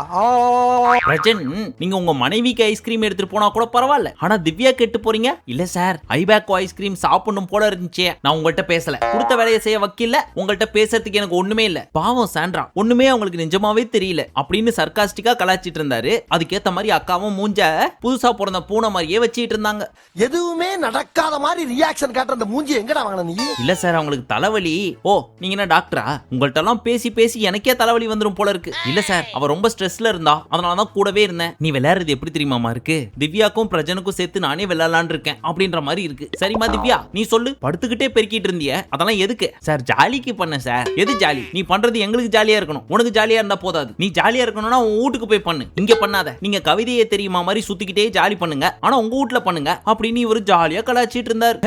ரஜன், நீங்க உங்க மனைவிக்கு ஐஸ்கிரீம் எடுத்துட்டு போனா கூட பரவாயில்ல, ஆனா திவ்யா கேட்டு போறீங்க. இல்ல சார், ஐபேக்கோ ஐஸ்கிரீம் சாப்பிடணும் போல இருந்துச்சு, நான் உங்கள்கிட்ட பேசல, கொடுத்த வேலையை செய்ய வக்கீல்ல, உங்கள்கிட்ட பேசுறதுக்கு எனக்கு ஒண்ணுமே இல்ல. பாவம் சாண்ட்ரா, ஒண்ணுமே அவங்களுக்கு நிஜமாவே தெரியல அப்படின்னு சர்காஸ்டிக்கா கலாச்சிட்டு இருந்தாரு. அதுக்கேத்த மாதிரி அக்காவும் மூஞ்ச புதுசா பிறந்த பூனை மாதிரியே வச்சிட்டு இருந்தாங்க. எதுவுமே நடக்காத மாதிரி ரியாக்ஷன் காட்டுற அந்த மூஞ்சி எங்கடா வாங்கின நீ? இல்ல சார், அவங்களுக்கு தலைவலி. ஓ, நீங்க என்ன டாக்டரா? உங்கள்ட்ட எல்லாம் பேசி பேசி எனக்கே தலைவலி வந்துரும் போல இருக்கு. இல்ல சார், அவ ரொம்ப ஸ்ட்ரெஸ்ல இருந்தா, அதனாலதான் கூடவே இருந்தேன். நீ விளையாடுறது எப்படி தெரியுமாமா இருக்கு, திவ்யாக்கும் பிரஜனுக்கும் சேர்த்து நானே விளையாடலான்னு இருக்கேன் அப்படின்ற மாதிரி இருக்கு. சரிமா திவ்யா, நீ சொல்லு, படுத்துக்கிட்டே பெருக்கிட்டு இருந்திய, அதெல்லாம் எதுக்கு? சார் ஜாலிக்கு பண்ண சார். எது ஜாலி? நீ பண்றது எங்களுக்கு ஜாலியா இருக்கணும், உனக்கு ஜாலியா இருந்தா போதாது. நீ ஜாலியா இருக்கணும்னா உன் வீட்டுக்கு போய் பண்ணு, இங்க பண்ணாத. நீங்க கவிதையே தெரியுமா மாதிரி சுத்திக்கிட்டே ஜாலி பண்ணுங்க, ஆனா உங்க வீட்டுல பண்ணுங்க அப்படின்னு இவரு ஜாலியா கலாச்சிட்டு இருந்தாரு.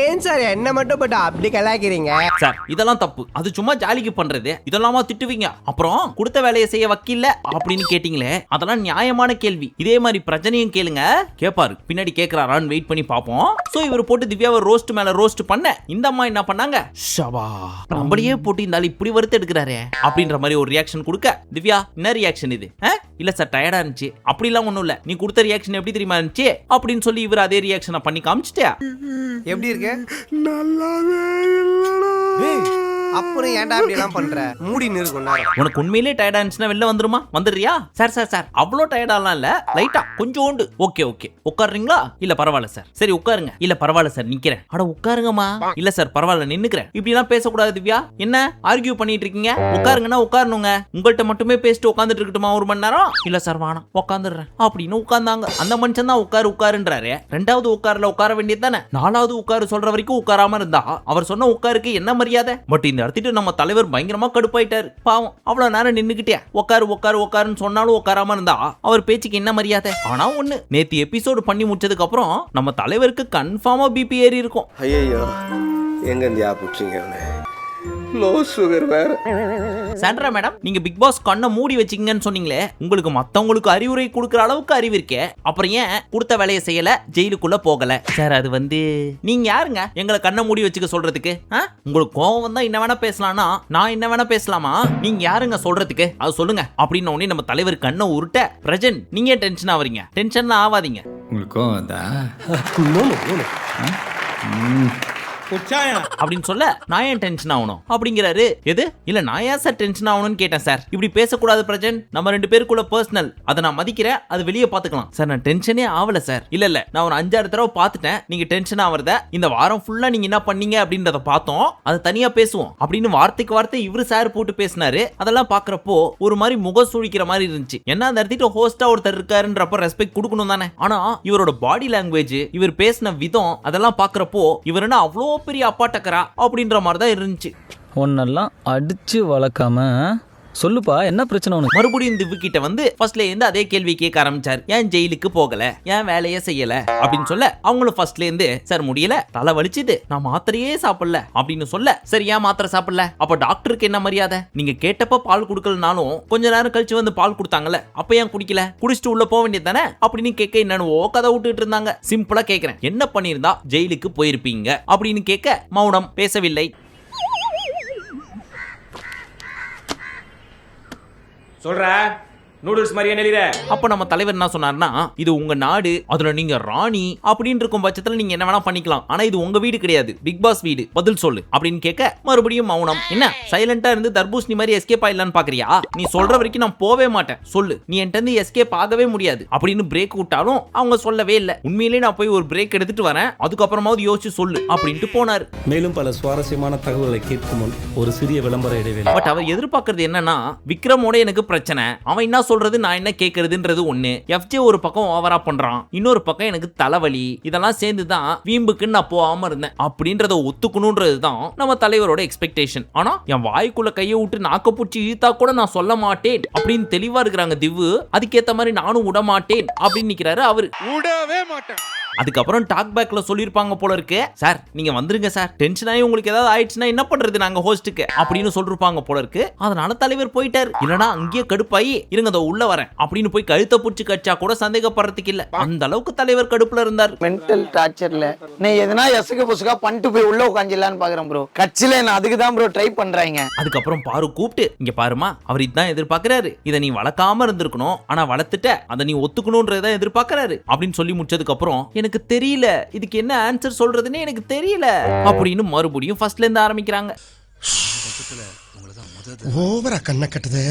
ஏன் சார் என்ன மட்டும் பட்டு அப்படி கலாக்கிறீங்க? சார் இதெல்லாம் தப்பு, அது சும்மா ஜாலிக்கு பண்றது. இதெல்லாமா திட்டுவீங்க? அப்புறம் கொடுத்த வேலையை செய்ய வக்கீல்ல அப்படின்னு கேட்டீங்களே, அதெல்லாம் நியாயமான கேள்வி. இதே மாதிரி பிரச்சனையும் கேளுங்க. கேட்பாரு, பின்னாடி கேட்கறாரான்னு வெயிட் பண்ணி பார்ப்போம். சோ இவர் போட்டு திவ்யாவை ரோஸ்ட் மேல ரோஸ்ட் பண்ண, இந்த அம்மா என்ன பண்ணாங்க, ஷபா நம்மளையே போட்டு இந்த ஆள் இப்படி வறுத்து எடுக்கிறாரே அப்படின்ற மாதிரி ஒரு ரியாக்ஷன் கொடுக்க, திவ்யா என்ன ரியாக்ஷன் இது? இல்ல சார் டயர்டா இருந்துச்சு. அப்படிலாம் ஒண்ணும் இல்ல, நீ கொடுத்த ரியாக்ஷன் எப்படி தெரியுமா இருந்துச்சு அப்படின்னு சொல்லி இவர் அதே ரியாக்ஷனை பண்ணி காமிச்சிட்டியா. எப்படி இருக்கு? நல்லாவே அப்புறம் ஏன்டா இப்படி எல்லாம் பண்ற? மூடி நிறுக்கும். உனக்கு உண்மையிலே டயர்டா இருந்துச்சுன்னா வெளில வந்துருமா? வந்துடுறியா? சார் சார் சார், அவ்வளோ டயர்டாலாம் இல்ல, லைட்டா கொஞ்சோண்டு. ஓகே ஓகே, உட்காருறீங்களா? இல்ல பரவாயில்ல சார். சரி உட்காருங்க. இல்ல பரவாயில்ல சார், நிக்கிறேன். அட உட்காருங்கம்மா. இல்ல சார் பரவாயில்ல, நின்னுக்கிறேன். இப்படி எல்லாம் பேசக்கூடாது திவ்யா. என்ன ஆர்கியூ பண்ணிட்டு இருக்கீங்க? உட்காருங்கன்னா உட்காரணுங்க. உங்கள்கிட்ட மட்டுமே பேசிட்டு உட்காந்துட்டு இருக்கட்டுமா ஒரு மணி நேரம்? இல்ல சார் வாணம், உட்காந்துடுறேன் அப்படின்னு உட்கார்ந்தாங்க. அந்த மனுஷன் தான் உட்காரு உட்காருன்றாரு. ரெண்டாவது உட்காருல உட்கார வேண்டியது தானே. நாலாவது உட்காரு சொல்ற வரைக்கும் உட்காராம இருந்தா அவர் சொன்ன உட்காருக்கு என்ன மரியாதை? பட் இந்த இடத்துட்டு நம்ம தலைவர் பயங்கரமா கடுப்பாயிட்டாரு. பாவம், அவ்வளவு நேரம் நின்னுக்கிட்டே உட்காரு உட்காரு உட்காருன்னு சொன்னாலும் உட்காராம இருந்தா அவர் பேச்சுக்கு என்ன மரியாதை? ஆனா ஒண்ணு, நேத்து எபிசோடு பண்ணி முடிச்சதுக்கு அப்புறம் நம்ம தலைவருக்கு கன்ஃபார்மா பிபி ஏறி இருக்கும். ஐயோ, எங்க இந்தியா புடிச்சீங்க? லோ சுகர் வேற. சாண்ட்ரா மேடம், நீங்க பிக் பாஸ் கண்ணை மூடி வச்சிங்கன்னு சொன்னீங்களே, உங்களுக்கு மத்தவங்களுக்கு அறிவுரை கொடுக்கற அளவுக்கு அறிவு இருக்கே, அப்புறம் ஏன் கொடுத்த வேலையை செய்யல, ஜெயிலுக்குள்ள போகல? சார் அது வந்து, நீங்க யாருங்க எங்களை கண்ணை மூடி வச்சுக்க சொல்றதுக்கு? உங்களுக்கு கோவம் வந்தா என்ன வேணா பேசலாம்னா நான் என்ன வேணா பேசலாமா? நீங்க யாருங்க சொல்றதுக்கு? அது சொல்லுங்க அப்படின்னு உடனே நம்ம தலைவர் கண்ணை உருட்ட, பிரஜன் நீங்க டென்ஷன் ஆவறீங்க. டென்ஷன்லாம் ஆவாதீங்க. உங்களுக்கு கோவம் வந்தா அப்படின்னு சொல்ல, நான் ஏன் டென்ஷன் ஆகணும் அப்படிங்கிறாரு. எது? இல்ல நான் ஏன் சார் டென்ஷன் ஆகணும்னு கேட்டேன். சார் இப்படி பேசக்கூடாது பிரஜன், நம்ம ரெண்டு பேருக்குள்ள பர்சனல், அதை நான் மதிக்கிறேன், அது வெளியே பாத்துக்கலாம். சார் நான் டென்ஷனே ஆகல சார். இல்ல இல்ல, நான் ஒரு 5-6 தடவை பாத்துட்டேன் நீங்க டென்ஷன் ஆவறத. இந்த வாரம் ஃபுல்லா நீங்க என்ன பண்ணீங்க அப்படின்றத பார்த்தோம், அது தனியா பேசுவோம் அப்படின்னு வார்த்தைக்கு வார்த்தை இவரு சார் போட்டு பேசினாரு. அதெல்லாம் பாக்குறப்போ ஒரு மாதிரி முக சுழிக்கிற மாதிரி இருந்துச்சு. என்ன அந்த இடத்துல ஹோஸ்டா ஒருத்தர் இருக்காருன்றப்ப ரெஸ்பெக்ட் கொடுக்கணும் தானே. ஆனா இவரோட பாடி லாங்குவேஜ், இவர் பேசின விதம், அதெல்லாம் பாக்குறப்போ இவர் என்ன அவ்வளோ பெரிய அப்பாட்டக்கரா அப்படின்ற மாதிரி தான் இருந்துச்சு. ஒன்னெல்லாம் அடிச்சு வளர்க்காம சொல்லுப்பா, என்ன பிரச்சனை உனக்கு? மறுபடியும் திவ்யா கிட்ட வந்து ஃபர்ஸ்ட்ல இருந்து அதே கேள்வி கேட்க ஆரம்பிச்சார். ஏன் ஜெயிலுக்கு போகல, ஏன் வேலையை செய்யல அப்படின்னு சொல்ல, அவங்களும் ஃபர்ஸ்ட்ல இருந்து சார் முடியல, தலை வலிச்சுது, நான் மாத்திரையே சாப்பிடல அப்படின்னு சொல்ல, சரி ஏன் மாத்திரை சாப்பிடல? அப்ப டாக்டருக்கு என்ன மரியாதை? நீங்க கேட்டப்ப பால் குடுக்கலனாலும் கொஞ்ச நேரம் கழிச்சு வந்து பால் கொடுத்தாங்கல்ல, அப்ப ஏன் குடிக்கல? குடிச்சிட்டு உள்ள போக வேண்டியது தானே அப்படின்னு கேட்க என்னன்னு கதை விட்டுட்டு இருந்தாங்க. சிம்பிளா கேட்கிறேன், என்ன பண்ணிருந்தா ஜெயிலுக்கு போயிருப்பீங்க அப்படின்னு கேட்க மௌனம், பேசவில்லை. சொல்ற நூடுல்ஸ் மாதிரியே நெளிற. அப்ப நம்ம தலைவர் என்ன சொன்னார்னா, இது உங்க நாடு, அதுல நீங்க ராணி அப்படின்னு இருக்கும் பட்சத்துல நீங்க என்ன வேணா பண்ணிக்கலாம், ஆனா இது உங்க வீடு கிடையாது, பிக் பாஸ் வீடு, பதில் சொல்லு அப்படின்னு கேட்க மறுபடியும் மௌனம். என்ன சைலண்டா இருந்து தர்பூசணி மாதிரி எஸ்கேப் ஆயிடலான்னு பாக்குறியா? நீ சொல்ற வரைக்கும் நான் போவே மாட்டேன், சொல்லு, நீ என்கிட்ட இருந்து எஸ்கேப் ஆகவே முடியாது அப்படின்னு பிரேக் விட்டாலும் அவங்க சொல்லவே இல்லை. உண்மையிலேயே நான் போய் ஒரு பிரேக் எடுத்துட்டு வரேன், அதுக்கப்புறமாவது யோசிச்சு சொல்லு அப்படின்ட்டு போனாரு. மேலும் பல சுவாரஸ்யமான தகவல்களை கேட்கும் முன் ஒரு சிறிய விளம்பர இடைவேளை. பட் அவர் எதிர்பார்க்கறது என்னன்னா, விக்ரமோட எனக்கு பிரச்சனை, அவன் என்ன சொல்றது நான் என்ன கேக்குறதுன்றது ஒண்ணு, எஃப்ஜே ஒரு பக்கம் ஓவரா பண்றான், இன்னொரு பக்கம் எனக்கு தலைவலி, இதெல்லாம் சேர்ந்துதான் வீம்புக்கு நான் போகாம இருந்தேன் அப்படின்றத ஒத்துக்கணும்ன்றதுதான் நம்ம தலைவரோட எக்ஸ்பெக்டேஷன். ஆனா என் வாய்க்குள்ள கையை விட்டு நாக்க பூச்சி இழுத்தா கூட நான் சொல்ல மாட்டேன் அப்படின்னு தெளிவா இருக்கிறாங்க திவ்வு. அதுக்கேத்த மாதிரி நானும் விட மாட்டேன் அப்படின்னு நிக்கிறாரு அவரு. விடவே மாட்டேன். அதுக்கப்புறம் டாக் பேக்ல சொல்லிருப்பாங்க போல இருக்கு, சார் நீங்க வந்துருங்க சார், டென்ஷன் ஆகி உங்களுக்கு ஏதாவது ஆயிடுச்சுன்னா என்ன பண்றது நாங்க ஹோஸ்டுக்கு அப்படின்னு சொல்லிருப்பாங்க போல இருக்கு. அதனால தலைவர் போயிட்டாரு. இல்லனா அங்கேயே கடுப்பாயி இருங்க அதோ உள்ள வரேன் அப்படின்னு போய் கழுத்தை புடிச்சு கடிச்சா கூட சந்தேகப்படுறதுக்கு இல்ல, அந்த அளவுக்கு தலைவர் கடுப்புல இருந்தார். மென்டல் டார்ச்சர்ல நீ எதனா எசுக்கு புசுக்கா பண்ணிட்டு போய் உள்ள உட்காந்துலான்னு பாக்குறேன் ப்ரோ. கட்சியில நான் அதுக்கு தான் ப்ரோ ட்ரை பண்றாங்க. அதுக்கப்புறம் பாரு கூப்பிட்டு இங்க பாருமா, அவர் இதான் எதிர்பார்க்கிறாரு, இதை நீ வளர்க்காம இருந்திருக்கணும், ஆனா வளர்த்துட்ட, அதை நீ ஒத்துக்கணும்ன்றத எதிர்பார்க்கிறாரு அப்படின்னு சொல்லி முடிச்சதுக்கு அப்புறம் எனக்கு தெரியல இதுக்கு என்ன ஆன்சர் சொல்றதுன்னு எனக்கு தெரியல அப்படின்னு மறுபடியும் ஃபர்ஸ்ட்ல இருந்து ஆரம்பிக்கிறாங்க. ஓவரா கண்ண கட்டுது.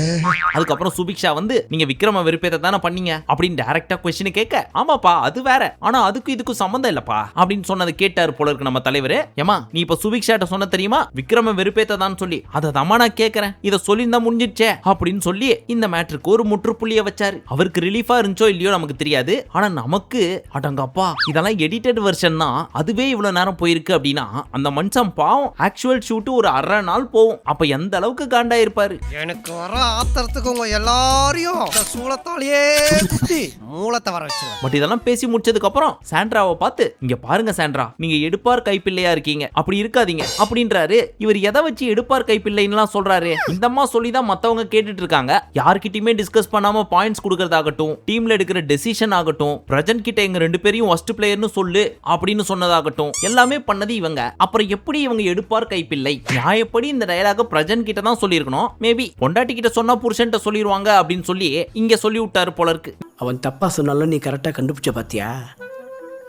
அதுக்கப்புறம் சுபிக்ஷா வந்து நீங்க விக்ரம வெறுப்பேத்த தானே பண்ணீங்க அப்படின்னு டைரக்டா क्वेश्चन கேட்க, ஆமாப்பா அது வேற, ஆனா அதுக்கு இதுக்கு சம்பந்தம் இல்லப்பா அப்படின்னு சொன்னதை கேட்டாரு போல இருக்கு நம்ம தலைவர். ஏமா நீ இப்ப சுபிக்ஷாட்ட சொன்ன தெரியுமா விக்ரம வெறுப்பேத்த தான் சொல்லி, அதை தாமா நான் கேட்கறேன், இதை சொல்லியிருந்தா முடிஞ்சிடுச்சே அப்படின்னு சொல்லி இந்த மேட்டருக்கு ஒரு முற்றுப்புள்ளிய வச்சாரு. அவருக்கு ரிலீஃபா இருந்துச்சோ இல்லையோ நமக்கு தெரியாது, ஆனா நமக்கு அடங்கப்பா இதெல்லாம் எடிட்டட் வெர்ஷன் தான், அதுவே இவ்வளவு நேரம் போயிருக்கு அப்படின்னா அந்த மனுஷன் பாவம் ஆக்சுவல் ஷூட் ஒரு அரை நாள் போகும். அப்ப எந்த அளவுக்கு காண்டா இருப்பாரு. எனக்கு வர ஆத்திரத்துக்கு உங்க எல்லாரையும் சூளத்தாலேயே குத்தி மூலத்தை வர வச்சிருவேன். பட் இதெல்லாம் பேசி முடிச்சதுக்கு அப்புறம் சாண்ட்ராவை பார்த்து இங்க பாருங்க சாண்ட்ரா, நீங்க எடுப்பார் கைப்பிள்ளையா இருக்கீங்க, அப்படி இருக்காதீங்க அப்படின்றாரு. இவர் எதை வச்சு எடுப்பார் கைப்பிள்ளைன்னு சொல்றாரு? இந்த அம்மா சொல்லிதான் மத்தவங்க கேட்டுட்டு இருக்காங்க. யார்கிட்டயுமே டிஸ்கஸ் பண்ணாம பாயிண்ட்ஸ் கொடுக்கறதாகட்டும், டீம்ல எடுக்கிற டெசிஷன் ஆகட்டும், பிரஜன் கிட்ட எங்க 2 பேரையும் ஃபர்ஸ்ட் பிளேயர்னு சொல்லு அப்படின்னு சொன்னதாகட்டும், எல்லாமே பண்ணது இவங்க. அப்புறம் எப்படி இவங்க எடுப்பார் கைப்பிள்ளை? நியாயப்படி இந்த டயலாக பிரஜன் கிட்ட தான் சொல்லியிருக்கணும். மேபி பொண்டாட்டி கிட்ட சொன்னா புருஷன்ட்ட சொல்லிடுவாங்க அப்படின்னு சொல்லி இங்க சொல்லி விட்டாரு போல இருக்கு. அவன் தப்பா சொன்னாலும் நீ கரெக்டா கண்டுபிடிச்ச பாத்தியா?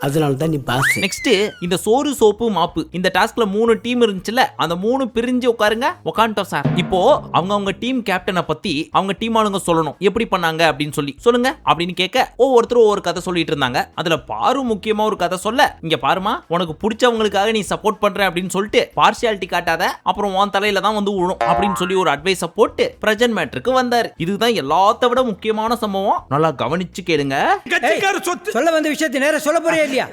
அதனால தான் நீ பாஸ். நெக்ஸ்ட் இந்த சோறு சோப்பு மாப்பு இந்த டாஸ்க்ல 3 டீம் இருந்துச்சுல, அந்த 3 பிரிஞ்சு உட்காந்துட்டோம் சார். இப்போ அவங்க டீம் கேப்டனை பத்தி அவங்க டீம் ஆளுங்க சொல்லணும் எப்படி பண்ணாங்க அப்படின்னு சொல்லி சொல்லுங்க அப்படின்னு கேட்க ஒவ்வொருத்தரும் ஒவ்வொரு கதை சொல்லிட்டு இருந்தாங்க. அதுல பாரு முக்கியமா ஒரு கதை சொல்ல, இங்க பாருமா உனக்கு பிடிச்சவங்களுக்காக நீ சப்போர்ட் பண்ற அப்படின்னு சொல்லிட்டு பார்ஷியாலிட்டி காட்டாத, அப்புறம் உன் தலையில தான் வந்து விழும் அப்படின்னு சொல்லி ஒரு அட்வைஸ போட்டு பிரஜன் மேட்டருக்கு வந்தாரு. இதுதான் எல்லாத்த விட முக்கியமான சம்பவம், நல்லா கவனிச்சு கேளுங்க. சொல்ல வந்த விஷயத்தை நேரா சொல்ல போறியா இல்லையா?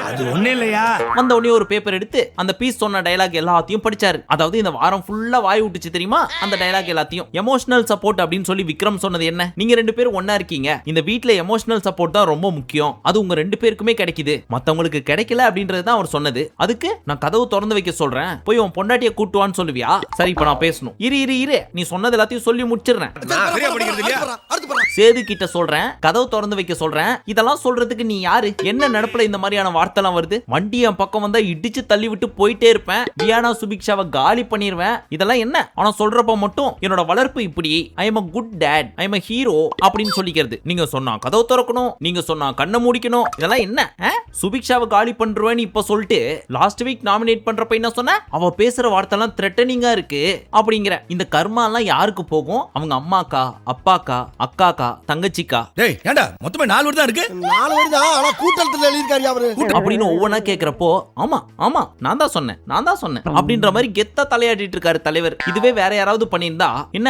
அது ஒண்ணே இல்லையா. வந்த உடனே ஒரு பேப்பர் எடுத்து அந்த பீஸ் சொன்ன டயலாக் எல்லாத்தையும் படிச்சாரு. அதாவது இந்த வாரம் ஃபுல்லா வாய் விட்டுச்சு தெரியுமா அந்த டயலாக் எல்லாத்தையும். எமோஷனல் சப்போர்ட் அப்படின்னு சொல்லி விக்ரம் சொன்னது என்ன, நீங்க 2 பேரும் ஒண்ணா இருக்கீங்க, இந்த வீட்ல எமோஷனல் சப்போர்ட் தான் ரொம்ப முக்கியம், அது உங்க 2 பேருக்குமே கிடைக்குது, மத்தவங்களுக்கு கிடைக்கல அப்படின்றது தான் அவர் சொன்னது. அதுக்கு நான் கதவு திறந்து வைக்க சொல்றேன், போய் உன் பொண்டாட்டியை கூட்டுவான்னு சொல்லுவியா? சரி இப்ப நான் பேசணும், இரு நீ சொன்னது எல்லாத்தையும் சொல்லி முடிச்சிடுறேன். சேது கிட்ட சொல்றேன், கதவு திறந்து வைக்க சொல்றேன், இதெல்லாம் சொல்றதுக்கு நீ யாரு? என்ன நடப்புல இந்த மாதிரியான வார்த்தை எல்லாம் வருது? வண்டி என் பக்கம் வந்தா இடிச்சு தள்ளி விட்டு போயிட்டே இருப்பேன், வியானா சுபிக்ஷாவை காலி பண்ணிடுவேன், இதெல்லாம் என்ன? ஆனா சொல்றப்ப மட்டும் என்னோட வளர்ப்பு இப்படி, I am a good dad, I am a hero அப்படின்னு சொல்லிக்கிறது. நீங்க சொன்னா கதவு திறக்கணும், நீங்க சொன்னா கண்ணை மூடிக்கணும், இதெல்லாம் என்ன? சுபிக்ஷாவை காலி பண்றேன்னு இப்ப சொல்லிட்டு லாஸ்ட் வீக் நாமினேட் பண்றப்ப என்ன சொன்ன, அவ பேசுற வார்த்தை எல்லாம் த்ரெட்டனிங்கா இருக்கு அப்படிங்கிற. இந்த கர்மா எல்லாம் யாருக்கு போகும்? அவங்க அம்மாக்கா, அப்பாக்கா, அக்காக்கா, தங்கச்சிக்கா? டேய் ஏண்டா மொத்தமே 4 வரி தான் இருக்கு. 4 வரி தான், ஆனா கூட்டத்துல எழுதிருக்காரு அவரு அப்படின்னு ஒவ்வொன்னா கேக்குறப்போ ஆமா நான் தான் சொன்னேன் அப்படின்ற மாதிரி கெத்தா தலையாட்டிட்டு இருக்காரு தலைவர். இதுவே வேற யாராவது பண்ணியிருந்தா என்ன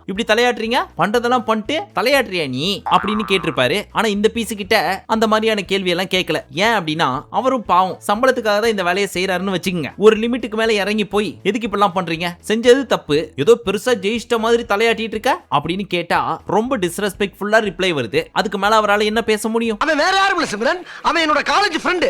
இப்படி தலையாட்டுறீங்க, பண்றதெல்லாம் பண்ணிட்டு தலையாட்டுறியா நீ அப்படின்னு கேட்டிருப்பாரு. ஆனா இந்த பீஸ் கிட்ட அந்த மாதிரியான கேள்வி எல்லாம் கேட்கல. ஏன் அப்படின்னா அவரும் பாவம் சம்பளத்துக்காக தான் இந்த வேலையை செய்யறாருன்னு வச்சுக்கோங்க. ஒரு லிமிட்டுக்கு மேல இறங்கி போய் எதுக்கு இப்படிலாம் பண்றீங்க, செஞ்சது தப்பு, ஏதோ பெருசா ஜெயிச்சிட்ட மாதிரி தலையாட்டிட்டு இருக்க அப்படின்னு கேட்டா ரொம்ப டிஸ்ரெஸ்பெக்ட்ஃபுல்லா ரிப்ளை வருது. அதுக்கு மேல அவரால் என்ன பேச முடியும்? அவன் வேற யாரும் இல்ல சிம்ரன், அவன் என்னோட காலேஜ் ஃப்ரெண்ட்.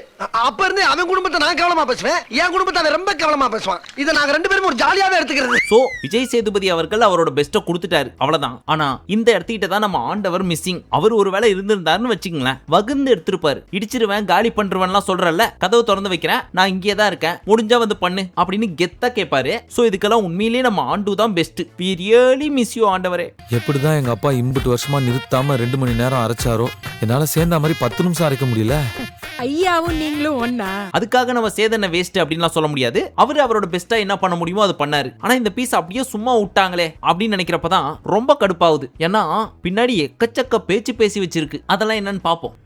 அப்ப இருந்து அவன் குடும்பத்தை நான் கவனமா பேசுவேன், என் குடும்பத்தை அவன் ரொம்ப கவனமா பேசுவான். இத நாங்க 2 பேரும் ஒரு ஜாலியாவே எடுத்துக்கிறது. சோ விஜய் சேதுபதி அவர்கள் அவரோட பெஸ்ட கொடுத்துட்டாரு, அவ்வளவுதான். ஆனா இந்த இடத்துக்கிட்ட தான் நம்ம ஆண்டவர் மிஸ்ஸிங். அவர் ஒருவேளை இருந்திருந்தாருன்னு வச்சுங்களேன், வகுந்து எடுத்துருப்பாரு. இடிச்சிருவேன் காலி பண்றவன்லாம் சொல்றல, கதவு திறந்து வைக்கிறேன், நான் இங்கே தான் இருக்கேன், முடிஞ்சா வந்து பண்ணு அப்படின்னு கெத்தா கேட்பாரு. சோ இதுக்கெல்லாம் உண்மையிலேயே நம்ம ஆண்டு தான் best. we really miss you ஆண்டவரே. எப்படிதான் எங்க அப்பா இம்புட்டு வருஷமா நிறுத்தாம 2 மணி நேரம் அரைச்சாரோ, என்னால சேர்ந்த மாதிரி 10 நிமிஷம் அரைக்க முடியல. ஐயாவும் நீங்களும் ஒண்ணா? அதுக்காக நம்ம சேதனை வேஸ்ட் அப்படின்லாம் சொல்ல முடியாது. அவரு அவரோட பெஸ்டா என்ன பண்ண முடியுமோ அது பண்ணாரு. ஆனா இந்த பீஸ் அப்படியே சும்மா விட்டாங்களே அப்படின்னு நினைக்கிறப்பதான் ரொம்ப கடுப்பாகுது. ஏன்னா பின்னாடி எக்கச்சக்க பேச்சு பேசி வச்சிருக்கு. அதெல்லாம் என்னன்னு பாப்போம்.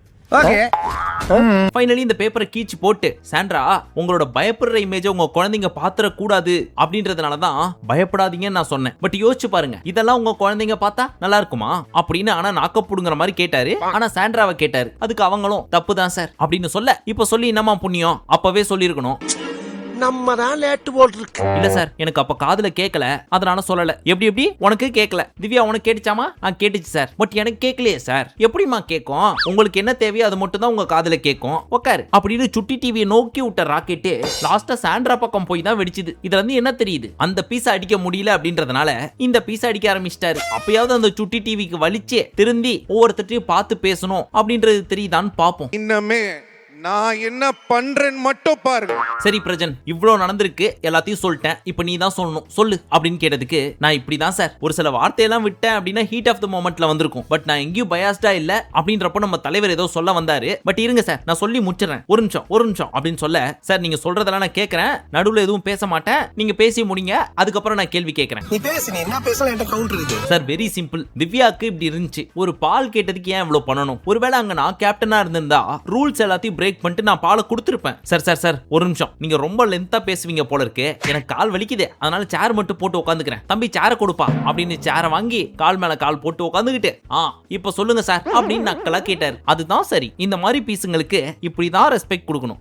ஃபைனலி இந்த பேப்பரை கீச்சு போட்டு, சாண்ட்ரா உங்களோட பயப்படுற இமேஜை உங்க குழந்தைங்க பாத்திர கூடாது அப்படின்றதுனாலதான் பயப்படாதீங்கன்னு நான் சொன்னேன். பட் யோசிச்சு பாருங்க, இதெல்லாம் உங்க குழந்தைங்க பார்த்தா நல்லா இருக்குமா அப்படின்னு ஆனா நாக்கப்புடுங்கிற மாதிரி கேட்டாரு. ஆனா சாண்ட்ராவை கேட்டாரு. அதுக்கு அவங்களும் தப்பு தான் சார் அப்படின்னு சொல்ல, இப்ப சொல்லி என்னமா புண்ணியம், அப்பவே சொல்லி இருக்கணும். நம்ம தான் லேட்டு போல் இருக்கு. இல்ல சார், எனக்கு அப்ப காதுல கேட்கல, அதனால சொல்லல. எப்படி உனக்கு கேட்கல? திவ்யா உனக்கு கேட்டுச்சாமா? கேட்டுச்சு சார். பட் எனக்கு கேட்கலையே சார். எப்படிமா கேட்கும்? உங்களுக்கு என்ன தேவையோ அது மட்டும் தான் உங்க காதுல கேட்கும். உட்காரு அப்படின்னு சுட்டி டிவியை நோக்கி விட்ட ராக்கெட்டு லாஸ்டா சாண்ட்ரா பக்கம் போய் தான் வெடிச்சுது. இதுல இருந்து என்ன தெரியுது? அந்த பீஸை அடிக்க முடியல அப்படின்றதுனால இந்த பீஸை அடிக்க ஆரம்பிச்சிட்டாரு. அப்பயாவது அந்த சுட்டி டிவிக்கு வலிச்சே திருந்தி ஒவ்வொருத்தையும் பார்த்து பேசணும் அப்படின்றது தெரியுதான்னு பாப்போம். இன்னமே நான் என்ன பண்றேன்னு மட்டும் பாருங்க. சரி பிரஜன், இவ்வளவு நடந்திருக்கு, எல்லாத்தையும் சொல்லிட்டேன், இப்ப நீ தான் சொல்லணும், சொல்லு அப்படின்னு கேட்டதுக்கு நான் இப்படிதான் சார் ஒரு சில வார்த்தையெல்லாம் விட்டேன் அப்படின்னா ஹீட் ஆஃப் த மொமெண்ட்ல வந்திருக்கும். பட் நான் எங்கேயும் பயாஸ்டா இல்ல அப்படின்றப்ப நம்ம தலைவர் ஏதோ சொல்ல வந்தாரு. பட் இருங்க சார், நான் சொல்லி முடிச்சிடறேன், ஒரு நிமிஷம் அப்படின்னு சொல்ல, சார் நீங்க சொல்றதெல்லாம் நான் கேட்கறேன், நடுவுல எதுவும் பேச மாட்டேன், நீங்க பேசி முடிங்க, அதுக்கப்புறம் நான் கேள்வி கேட்கறேன். நீ பேசு, நீ என்ன பேசலாம் என்கிட்ட கவுண்டர் இருக்கு. Sir very simple. திவ்யாக்கு இப்படி இருந்துச்சு, ஒரு பால் கேட்டதுக்கு ஏன் இவ்வளவு பண்ணணும்? ஒருவேளை அங்க நான் கேப்டனா இருந்திருந்தா ரூல்ஸ் எல்லாத்தையும் பிரேக் பண்ணிட்டு நான் பாலை கொடுத்துருப்பேன். சார் ஒரு நிமிஷம், நீங்க ரொம்ப லென்த்தா பேசுவீங்க போல இருக்கு, எனக்கு கால் வலிக்குது, அதனால சேர் மட்டும் போட்டு உட்காந்துக்கிறேன், தம்பி சேரை கொடுப்பா அப்படின்னு சேரை வாங்கி கால் மேல கால் போட்டு உட்காந்துக்கிட்டு இப்ப சொல்லுங்க சார் அப்படின்னு நக்கலா கேட்டாரு. அதுதான் சரி, இந்த மாதிரி பீஸுங்களுக்கு இப்படிதான் ரெஸ்பெக்ட் கொடுக்கணும்.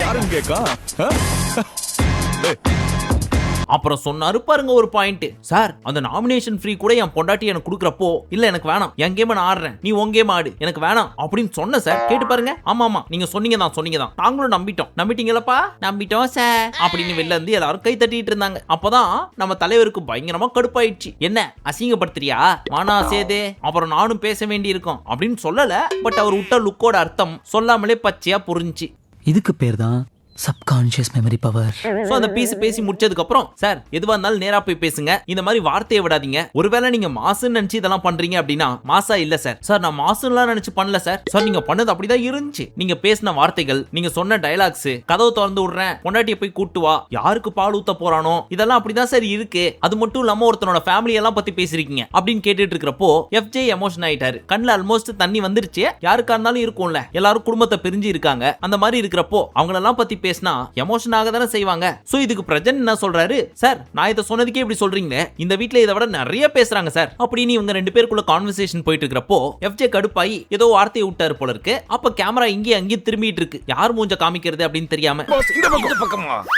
அப்புறம் சொன்னாரு பாருங்க ஒரு பாயிண்ட், சார் அந்த நாமினேஷன் ஃப்ரீ கூட என் பொண்டாட்டி எனக்கு கொடுக்குறப்போ இல்ல எனக்கு வேணாம், என் கேம் நான் ஆடுறேன், நீ உன் கேம் ஆடு, எனக்கு வேணாம் அப்படின்னு சொன்ன சார். கேட்டு பாருங்க. ஆமா நீங்க சொன்னீங்க தான், நாங்களும் நம்பிட்டீங்களப்பா, நம்பிட்டோம் சார் அப்படின்னு வெளில இருந்து எல்லாரும் கை தட்டிட்டு இருந்தாங்க. அப்பதான் நம்ம தலைவருக்கு பயங்கரமா கடுப்பாயிடுச்சு. என்ன அசிங்கப்படுத்துறியா மானா சேதே, அப்புறம் நானும் பேச வேண்டி இருக்கும் அப்படின்னு சொல்லல. பட் அவர் விட்ட லுக்கோட அர்த்தம் சொல்லாமலே பச்சையா புரிஞ்சுச்சு. இதுக்கு பேர் தான் சப்கான்ஷியஸ் மெமரி பவர். சோ அந்த பீஸ் பேசி முடிச்சதுக்கு அப்புறம், சார் எதுவா இருந்தாலும் நேரா போய் பேசுங்க, இந்த மாதிரி வார்த்தையை விடாதீங்க. ஒருவேளை நீங்க மாசுன்னு நினைச்சு இதெல்லாம் பண்றீங்க அப்படின்னா மாசா இல்ல சார். சார் நான் மாசுலாம் நினைச்சு பண்ணல சார். சார் நீங்க பண்ணது அப்படிதான் இருந்துச்சு. நீங்க பேசின வார்த்தைகள், நீங்க சொன்ன டயலாக்ஸ், கதவு திறந்து விடுறேன், பொண்டாட்டியை போய் கூட்டு வா, யாருக்கு பால் ஊத்த போறானோ, இதெல்லாம் அப்படிதான் சார் இருக்கு. அது மட்டும் இல்லாம ஒருத்தனோட ஃபேமிலி எல்லாம் பத்தி பேசிருக்கீங்க அப்படின்னு கேட்டுட்டு இருக்கிறப்போ எஃப்ஜே எமோஷன் ஆயிட்டாரு. கண்ணுல ஆல்மோஸ்ட் தண்ணி வந்துருச்சு. யாருக்கா இருந்தாலும் இருக்கும்ல, எல்லாரும் குடும்பத்தை பிரிஞ்சு இருக்காங்க, அந்த மாதிரி இருக்கிறப்போ அவங்களெல்லாம் பத்தி பேசினா எமோஷன் ஆக தானே செய்வாங்க. சோ இதுக்கு பிரஜன் என்ன சொல்றாரு, சார் நான் இத சொன்னதுக்கே இப்படி சொல்றீங்களே, இந்த வீட்ல இதை விட நிறைய பேசுறாங்க சார் அப்படின்னு இவங்க ரெண்டு பேருக்குள்ள கான்வர்சேஷன் போயிட்டு இருக்கிறப்போ எஃப்ஜே கடுப்பாயி ஏதோ வார்த்தையை விட்டாரு போல இருக்கு. அப்ப கேமரா இங்கே அங்கேயும் திரும்பிட்டு இருக்கு, யார் மூஞ்ச காமிக்கிறது அப்படின்னு தெரியாம.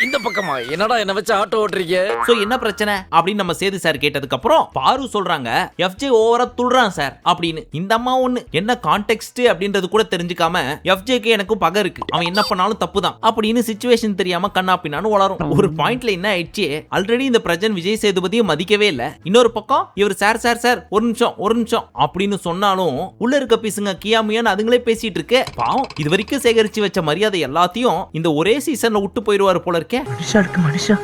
இந்த பக்கமா என்னடா என்ன வச்சு ஆட்டோ ஓட்டுறீங்க? சோ என்ன பிரச்சனை அப்படின்னு நம்ம சேது சார் கேட்டதுக்கு அப்புறம் பாரு சொல்றாங்க, எஃப்ஜே ஓவரா துள்றான் சார் அப்படின்னு. இந்த அம்மா ஒண்ணு என்ன கான்டெக்ஸ்ட் அப்படின்றது கூட தெரிஞ்சுக்காம எஃப்ஜேக்கு எனக்கும் பகை இருக்கு, அவன் என்ன பண்ணாலும் தப்பு தான் அப்படின்னு சிச்சுவேஷன் தெரியாம கண்ணா பின்னான்னு வளரும். ஒரு பாயிண்ட்ல என்ன ஆயிடுச்சு, ஆல்ரெடி இந்த பிரஜன் விஜய் சேதுபதியை மதிக்கவே இல்ல. இன்னொரு பக்கம் இவர் சார் ஒரு நிமிஷம் அப்படின்னு சொன்னாலும் உள்ள இருக்க பீசுங்க கியாமியான்னு அதுங்களே பேசிட்டு இருக்கு. பாவம், இது வரைக்கும் சேகரிச்சு வச்ச மரியாதை எல்லாத்தையும் இந்த ஒரே சீசன்ல விட்டு போயிடுவாரு போல இருக்கே. மனுஷா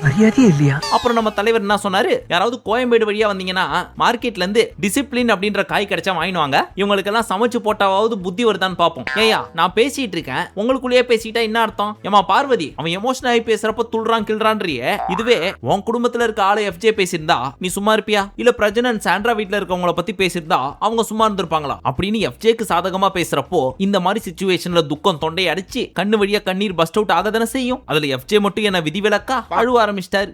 மரியாதையே இல்லையா? அப்புறம் நம்ம தலைவர் என்ன சொன்னாரு, யாராவது கோயம்பேடு வழியா வந்தீங்கன்னா மார்க்கெட்ல இருந்து டிசிப்ளின் அப்படின்ற காய் கிடைச்சா வாங்கிடுவாங்க, இவங்களுக்கு எல்லாம் சமைச்சு போட்டாவது புத்தி வருதான்னு பாப்போம். ஏயா நான் பேசிட்டு இருக்கேன், உங்களுக்குள்ளேயே பேசிட்டா என்ன அர்த்தம்? ஏமா பார்வதி, அவன் எமோஷன் ஆகி பேசுறப்ப துள்றான் கிள்றான்றியே, இதுவே உன் குடும்பத்துல இருக்க ஆளு எஃப்ஜே பேசியிருந்தா நீ சும்மா இருப்பியா? இல்ல பிரஜன் அண்ட் சாண்ட்ரா வீட்ல இருக்கவங்கள பத்தி பேசியிருந்தா அவங்க சும்மா இருந்திருப்பாங்களா? அப்படின்னு எஃப்ஜேக்கு சாதகமா பேசுறப்போ இந்த மாதிரி சிச்சுவேஷன்ல துக்கம் தொண்டையை அடிச்சு கண்ணு வழியா கண்ணீர் பஸ்ட் அவுட் ஆகதானே செய்யும். அதுல எஃப்ஜே மட்டும் என்ன விதிவிலக்கா அழுவ ஆரம்பிச்சிட்டாரு.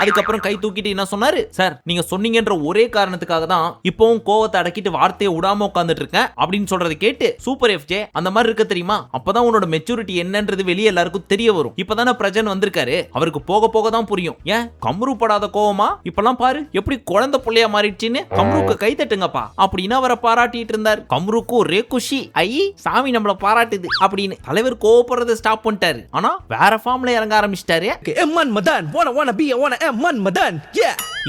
அதுக்கப்புறம் கை தூக்கிட்டு என்ன சொன்னாரு, சார் நீங்க சொன்னீங்கன்ற ஒரே காரணத்துக்காக தான் இப்பவும் கோவத்தை அடக்கிட்டு வார்த்தையை விடாம உட்கார்ந்துட்டு இருக்கேன் அப்படின்னு சொல்றதை கேட்டு, சூப்பர் எஃப்ஜே, அந்த மாதிரி இருக்க தெரியுமா? அப்பதான் உன்னோட மெச்சூரிட்டி என்னன்றது வெளியே எல்லாருக்கும் தெரிய வரும். இப்பதானே பிரஜன் வந்திருக்காரு, அவருக்கு போக போக தான் புரியும். ஏன் கம்ரு படாத கோவமா இப்பெல்லாம் பாரு எப்படி குழந்தை புள்ளையா மாறிடுச்சுன்னு. கம்ருக்கு கை தட்டுங்கப்பா அப்படின்னு அவரை பாராட்டிட்டு இருந்தார். கம்ருக்கு ஒரே குஷி, ஐ சாமி நம்மள பாராட்டுது அப்படின்னு. தலைவர் கோவப்படுறதை ஸ்டாப் பண்ணிட்டாரு, ஆனா வேற ஃபார்ம்ல இறங்க ஆரம்பிச்சிட்டாரு.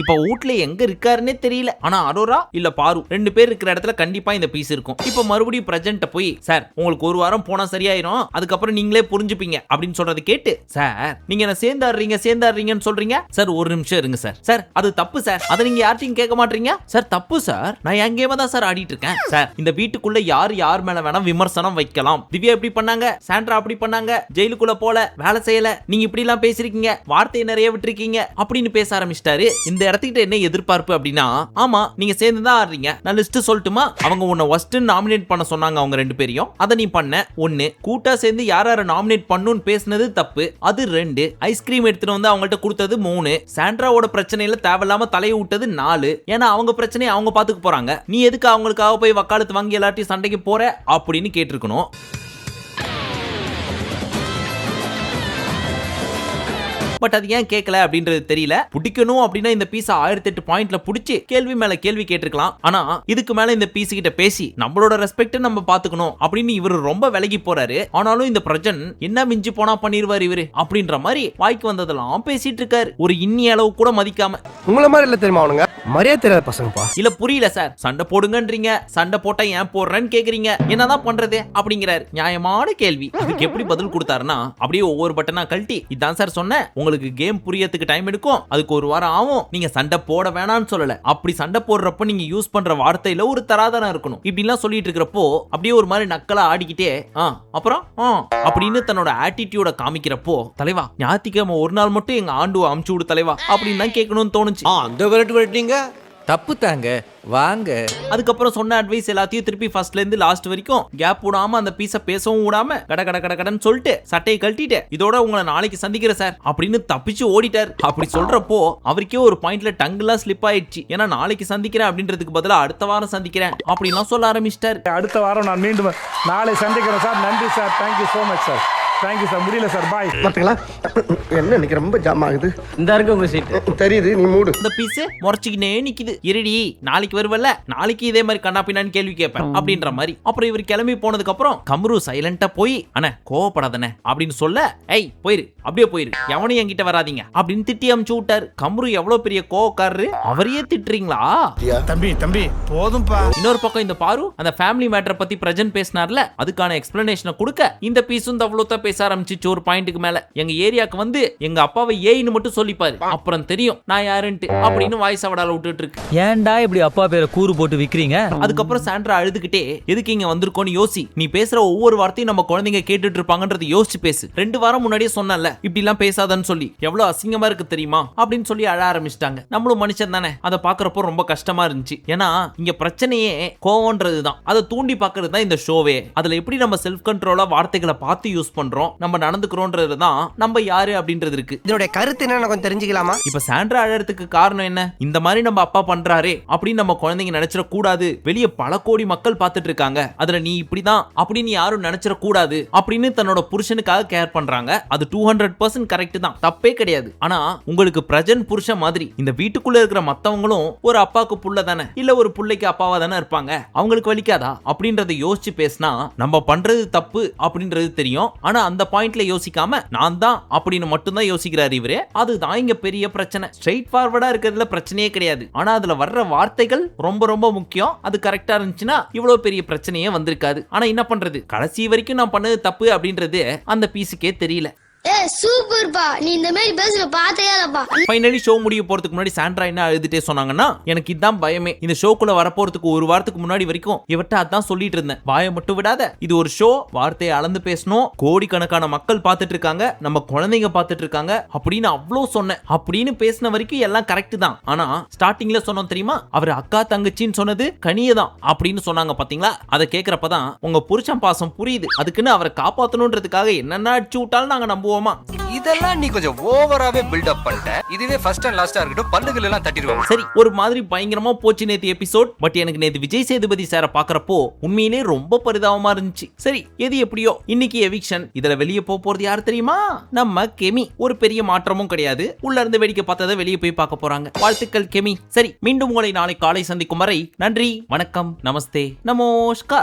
இப்ப வீட்ல எங்க இருக்காருன்னே தெரியல. ஆனா அரோரா இல்ல பாரு ரெண்டு பேர் இருக்கிற இடத்துல கண்டிப்பா இந்த பீஸ் இருக்கும். இப்ப மறுபடியும் பிரஜன்ட்ட போய், சார் உங்களுக்கு ஒரு வாரம் போனா சரியாயிரும், அதுக்கப்புறம் நீங்களே புரிஞ்சுப்பீங்க அப்படின்னு சொல்றது கேட்டு, சார் நீங்க என்ன சேர்ந்தாடுறீங்கன்னு சொல்றீங்க சார், ஒரு நிமிஷம் இருங்க சார். சார் அது தப்பு சார், அதை நீங்க யார்ட்டையும் கேட்க மாட்டீங்க சார். தப்பு சார், நான் என் கேம தான் சார் ஆடிட்டு இருக்கேன் சார். இந்த வீட்டுக்குள்ள யார் மேல வேணா விமர்சனம் வைக்கலாம். திவ்யா எப்படி பண்ணாங்க, சாண்ட்ரா அப்படி பண்ணாங்க, ஜெயிலுக்குள்ள போல வேலை செய்யல, நீங்க இப்படி எல்லாம் பேசிருக்கீங்க, வார்த்தையை நிறைய விட்டுருக்கீங்க அப்படின்னு பேச ஆரம்பிச்சிட்டாரு. இந்த இடத்துக்கிட்ட என்ன எதிர்பார்ப்பு அப்படின்னா, ஆமா நீங்க சேர்ந்து தான் ஆடுறீங்க, நான் லிஸ்ட் சொல்லட்டுமா? அவங்க உன்னை ஃபர்ஸ்ட் நாமினேட் பண்ண சொன்னாங்க, அவங்க ரெண்டு பேரையும், அதை நீ பண்ண. ஒன்னு, கூட்டா சேர்ந்து யார நாமினேட் பண்ணுன்னு பேசினது தப்பு, அது 2, ஐஸ்கிரீம் எடுத்துட்டு வந்து அவங்கள்ட்ட கொடுத்தது 3, சாண்ட்ராவோட பிரச்சனையில தேவையில்லாம தலையை விட்டது 4. ஏன்னா அவங்க பிரச்சனையை அவங்க பாத்துக்க போறாங்க, நீ எதுக்கு அவங்களுக்காக போய் வக்காலத்து வாங்கி எல்லாத்தையும் சண்டைக்கு போற அப்படின்னு கேட்டிருக்கணும். பட் அது ஏன் கேட்கல அப்படின்றது தெரியல. பிடிக்கணும் அப்படின்னா இந்த பீஸ 1008 பாயிண்ட்ல புடிச்சு கேள்வி மேல கேள்வி கேட்டிருக்கலாம். ஆனா இதுக்கு மேல இந்த பீஸ் கிட்ட பேசி நம்மளோட ரெஸ்பெக்ட் நம்ம பாத்துக்கணும் அப்படின்னு இவரு ரொம்ப விலகி போறாரு. ஆனாலும் இந்த பிரஜன் என்ன மிஞ்சி போனா பண்ணிருவாரு இவரு அப்படின்ற மாதிரி வாய்க்கு வந்ததெல்லாம் பேசிட்டு இருக்காரு. ஒரு இன்னி அளவு கூட மதிக்காம. உங்கள மாதிரி இல்ல தெரியுமா அவனுங்க, மரியாதை தெரியாத பசங்கப்பா. இல்ல புரியல சார், சண்டை போடுங்கன்றீங்க, சண்டை போட்டா ஏன் போடுறேன்னு கேக்குறீங்க, என்னதான் பண்றது அப்படிங்கிறாரு. நியாயமான கேள்வி. இதுக்கு எப்படி பதில் கொடுத்தாருன்னா அப்படியே ஒவ்வொரு பட்டனா கழட்டி, இதான் சார் சொன்னேன், உங்களுக்கு கேம் புரியறதுக்கு டைம் எடுக்கும், அதுக்கு ஒரு வாரம் ஆகும், நீங்க சண்டை போட வேணாம்னு சொல்லல, அப்படி சண்டை போடுறப்ப நீங்க யூஸ் பண்ற வார்த்தையில ஒரு தராதரம் இருக்கணும், இப்படிலாம் சொல்லிட்டு இருக்கிறப்போ அப்படியே ஒரு மாதிரி நக்கலா ஆடிக்கிட்டே அப்புறம் அப்படின்னு தன்னோட ஆட்டிடியூட காமிக்கிறப்போ, தலைவா ஞாயிற்றுக்கிழமை ஒரு நாள் மட்டும் எங்க ஆண்டு அமுச்சு விடு தலைவா அப்படின்னு தான் கேட்கணும்னு தோணுச்சு. அந்த விரட்டுங்க தப்பு தாங்க, வாங்க. அதுக்கப்புறம் சொன்ன அட்வைஸ் எல்லாத்தையும் திருப்பி ஃபர்ஸ்ட்ல இருந்து லாஸ்ட் வரைக்கும் கேப் விடாம அந்த பீஸ பேசவும் விடாம கடன்னு சொல்லிட்டு சட்டையை கழட்டிட்டு இதோட உங்களை நாளைக்கு சந்திக்கிறேன் சார் அப்படின்னு தப்பிச்சு ஓடிட்டார். அப்படி சொல்றப்போ அவருக்கே ஒரு பாயிண்ட்ல டங்குலாம் ஸ்லிப் ஆயிடுச்சு. ஏன்னா நாளைக்கு சந்திக்கிறேன் அப்படின்றதுக்கு பதிலா அடுத்த வாரம் சந்திக்கிறேன் அப்படின்லாம் சொல்ல ஆரம்பிச்சிட்டார். அடுத்த வாரம் நான் மீண்டும் நாளை சந்திக்கிறேன் சார். நன்றி sir, thank you so much sir. Thank you sir, முடியல சார், பாய். பாத்தீங்களா என்ன இன்னைக்கு ரொம்ப ஜாம் ஆகுது. இந்த இருக்கு உங்க சீட் தெரியுது, நீ மூடு. இந்த பீஸ் முறைச்சிக்கினே நிக்குது. இருடி நாளைக்கு வருவல்ல, நாளைக்கு இதே மாதிரி கண்ணாப்பின்னான்னு கேள்வி கேட்பேன் அப்படின்ற மாதிரி. அப்புறம் இவர் கிளம்பி போனதுக்கு அப்புறம் கம்ரு சைலண்டா போய் அண்ணே கோவப்படாதனே அப்படின்னு சொல்ல, ஏய் போயிரு, அப்படியே போயிரு, எவனும் என்கிட்ட வராதீங்க அப்படின்னு திட்டி அமுச்சு விட்டாரு. கம்ரு எவ்வளவு பெரிய கோவக்காரரு, அவரையே திட்டுறீங்களா தம்பி போதும்பா. இன்னொரு பக்கம் இந்த பாரு அந்த ஃபேமிலி மேட்டரை பத்தி பிரஜன் பேசினார்ல, அதுக்கான எக்ஸ்பிளனேஷனை கொடுக்க இந்த பீஸும் தவ்வளோதான் பேச ஆரம்பிச்சு. ஒரு பாயிண்ட்டுக்கு மேல எங்க ஏரியாக்கு வந்து எங்க அப்பாவை ஏன்னு மட்டும் சொல்லிப்பாரு, அப்புறம் தெரியும் நான் யாருன்ட்டு அப்படின்னு வாய்ஸ் அவடால விட்டுட்டு இருக்கு. ஏன்டா இப்படி அப்பா பேரை கூறு போட்டு விக்கிறீங்க? அதுக்கப்புறம் சாண்ட்ரா அழுதுகிட்டே, எதுக்கு இங்க வந்திருக்கோன்னு யோசி, நீ பேசுற ஒவ்வொரு வார்த்தையும் நம்ம குழந்தைங்க கேட்டுட்டு இருப்பாங்கன்றது யோசிச்சு பேசு, 2 வாரம் முன்னாடியே சொன்னல இப்படி எல்லாம் பேசாதன்னு சொல்லி, எவ்வளவு அசிங்கமா இருக்கு தெரியுமா அப்படின்னு சொல்லி அழ ஆரம்பிச்சிட்டாங்க. நம்மளும் மனுஷன் தானே, அதை பாக்குறப்போ ரொம்ப கஷ்டமா இருந்துச்சு. ஏன்னா இங்க பிரச்சனையே கோவம்ன்றதுதான், அதை தூண்டி பாக்குறது தான் இந்த ஷோவே. அதுல எப்படி நம்ம செல்ஃப் கண்ட்ரோலா வார்த்தைகளை பார்த்து யூஸ் பண்றோம், நம்ம நடந்துக்கிறோம்ன்றதுதான் நம்ம யாரு அப்படின்றது இருக்கு. இதோட கருத்து என்ன கொஞ்சம் தெரிஞ்சுக்கலாமா? இப்ப சாண்ட்ரா அழறதுக்கு காரணம் என்ன, இந்த மாதிரி நம்ம அப்பா பண்றாரே அப்படின்னு நம்ம குழந்தைங்க நினைச்சிட கூடாது, வெளிய பல கோடி மக்கள் பார்த்துட்டு இருக்காங்க, அதுல நீ இப்படிதான் அப்படின்னு யாரும் நினைச்சிட கூடாது அப்படின்னு தன்னோட புருஷனுக்காக கேர் பண்றாங்க. அது 200% கரெக்ட் தான், தப்பே கிடையாது. ஆனா உங்களுக்கு பிரஜன் புருஷன் மாதிரி இந்த வீட்டுக்குள்ள இருக்கிற மத்தவங்களும் ஒரு அப்பாவுக்கு புள்ள தானே, இல்ல ஒரு புள்ளைக்கு அப்பாவா தானே இருப்பாங்க, அவங்களுக்கு வலிக்காதா அப்படின்றத யோசிச்சு பேசினா நம்ம பண்றது தப்பு அப்படின்றது தெரியும். ஆனா அந்த பாயிண்ட்ல யோசிக்காம நான் தான் அப்படின்னு மட்டும் தான் யோசிக்கிறாரு இவரு. அதுதான் இங்க பெரிய பிரச்சனை. ஸ்ட்ரெயிட் ஃபார்வர்டா இருக்கிறதுல பிரச்சனையே கிடையாது, ஆனா அதுல வர்ற வார்த்தைகள் ரொம்ப ரொம்ப முக்கியம். அது கரெக்டா இருந்துச்சுன்னா இவ்வளவு பெரிய பிரச்சனையே வந்திருக்காது. ஆனா என்ன பண்றது, கடைசி வரைக்கும் நான் பண்ணது தப்பு அப்படின்றது அந்த பீஸுக்கே தெரியல. சூப்பர்பா, நீ இந்த மாதிரி பேசுற பாத்தையாலப்பா. ஃபைனலி ஷோ முடிய போறதுக்கு முன்னாடி சாண்ட்ரா என்ன அழுதுட்டே சொன்னாங்கன்னா, எனக்கு இதான் பயமே, இந்த ஷோக்குள்ள வரப்போறதுக்கு ஒரு வாரத்துக்கு முன்னாடி வரைக்கும் இவர்ட்ட அதான் சொல்லிட்டு இருந்தேன், வாயை மட்டும் விடாத, இது ஒரு ஷோ, வார்த்தையை அளந்து பேசணும், கோடிக்கணக்கான மக்கள் பார்த்துட்டு இருக்காங்க, நம்ம குழந்தைங்க பார்த்துட்டு இருக்காங்க அப்படின்னு அவ்வளோ சொன்னேன். அப்படின்னு பேசின வரைக்கும் எல்லாம் கரெக்ட் தான். ஆனா ஸ்டார்டிங்ல சொன்னோம் தெரியுமா, அவர் அக்கா தங்கச்சின்னு சொன்னது கனியை தான் அப்படின்னு சொன்னாங்க பாத்தீங்களா. அதை கேட்கறப்பதான் உங்க புருஷன் பாசம் புரியுது. அதுக்குன்னு அவரை காப்பாத்தணும்ன்றதுக்காக என்னென்ன அடிச்சு விட்டாலும் நாங்க நம்புவோம். இதெல்லாம் நீ கொஞ்சம் ஓவராவே பில்ட் அப் பண்ணிட்ட. இதுவே ஃபர்ஸ்ட் அண்ட் லாஸ்டா இருக்கட்டும், பல்லுகள் எல்லாம் தட்டிடுவாங்க. சரி, ஒரு மாதிரி பயங்கரமா போச்சு நேத்து எபிசோட். பட் எனக்கு நேத்து விஜய் சேதுபதி சார பாக்குறப்போ உண்மையிலே ரொம்ப பரிதாபமா இருந்துச்சு. சரி எது எப்படியோ, இன்னைக்கு எவிக்ஷன். இதுல வெளியே போறது யார் தெரியுமா, நம்ம கெமி. ஒரு பெரிய மாற்றமும் கிடையாது, உள்ள இருந்து வேடிக்கை பார்த்ததை வெளியே போய் பார்க்க போறாங்க. வாழ்த்துக்கள் கெமி. சரி, மீண்டும் உங்களை நாளை காலை சந்திக்கும் வரை நன்றி, வணக்கம், நமஸ்தே, நமஸ்கார்.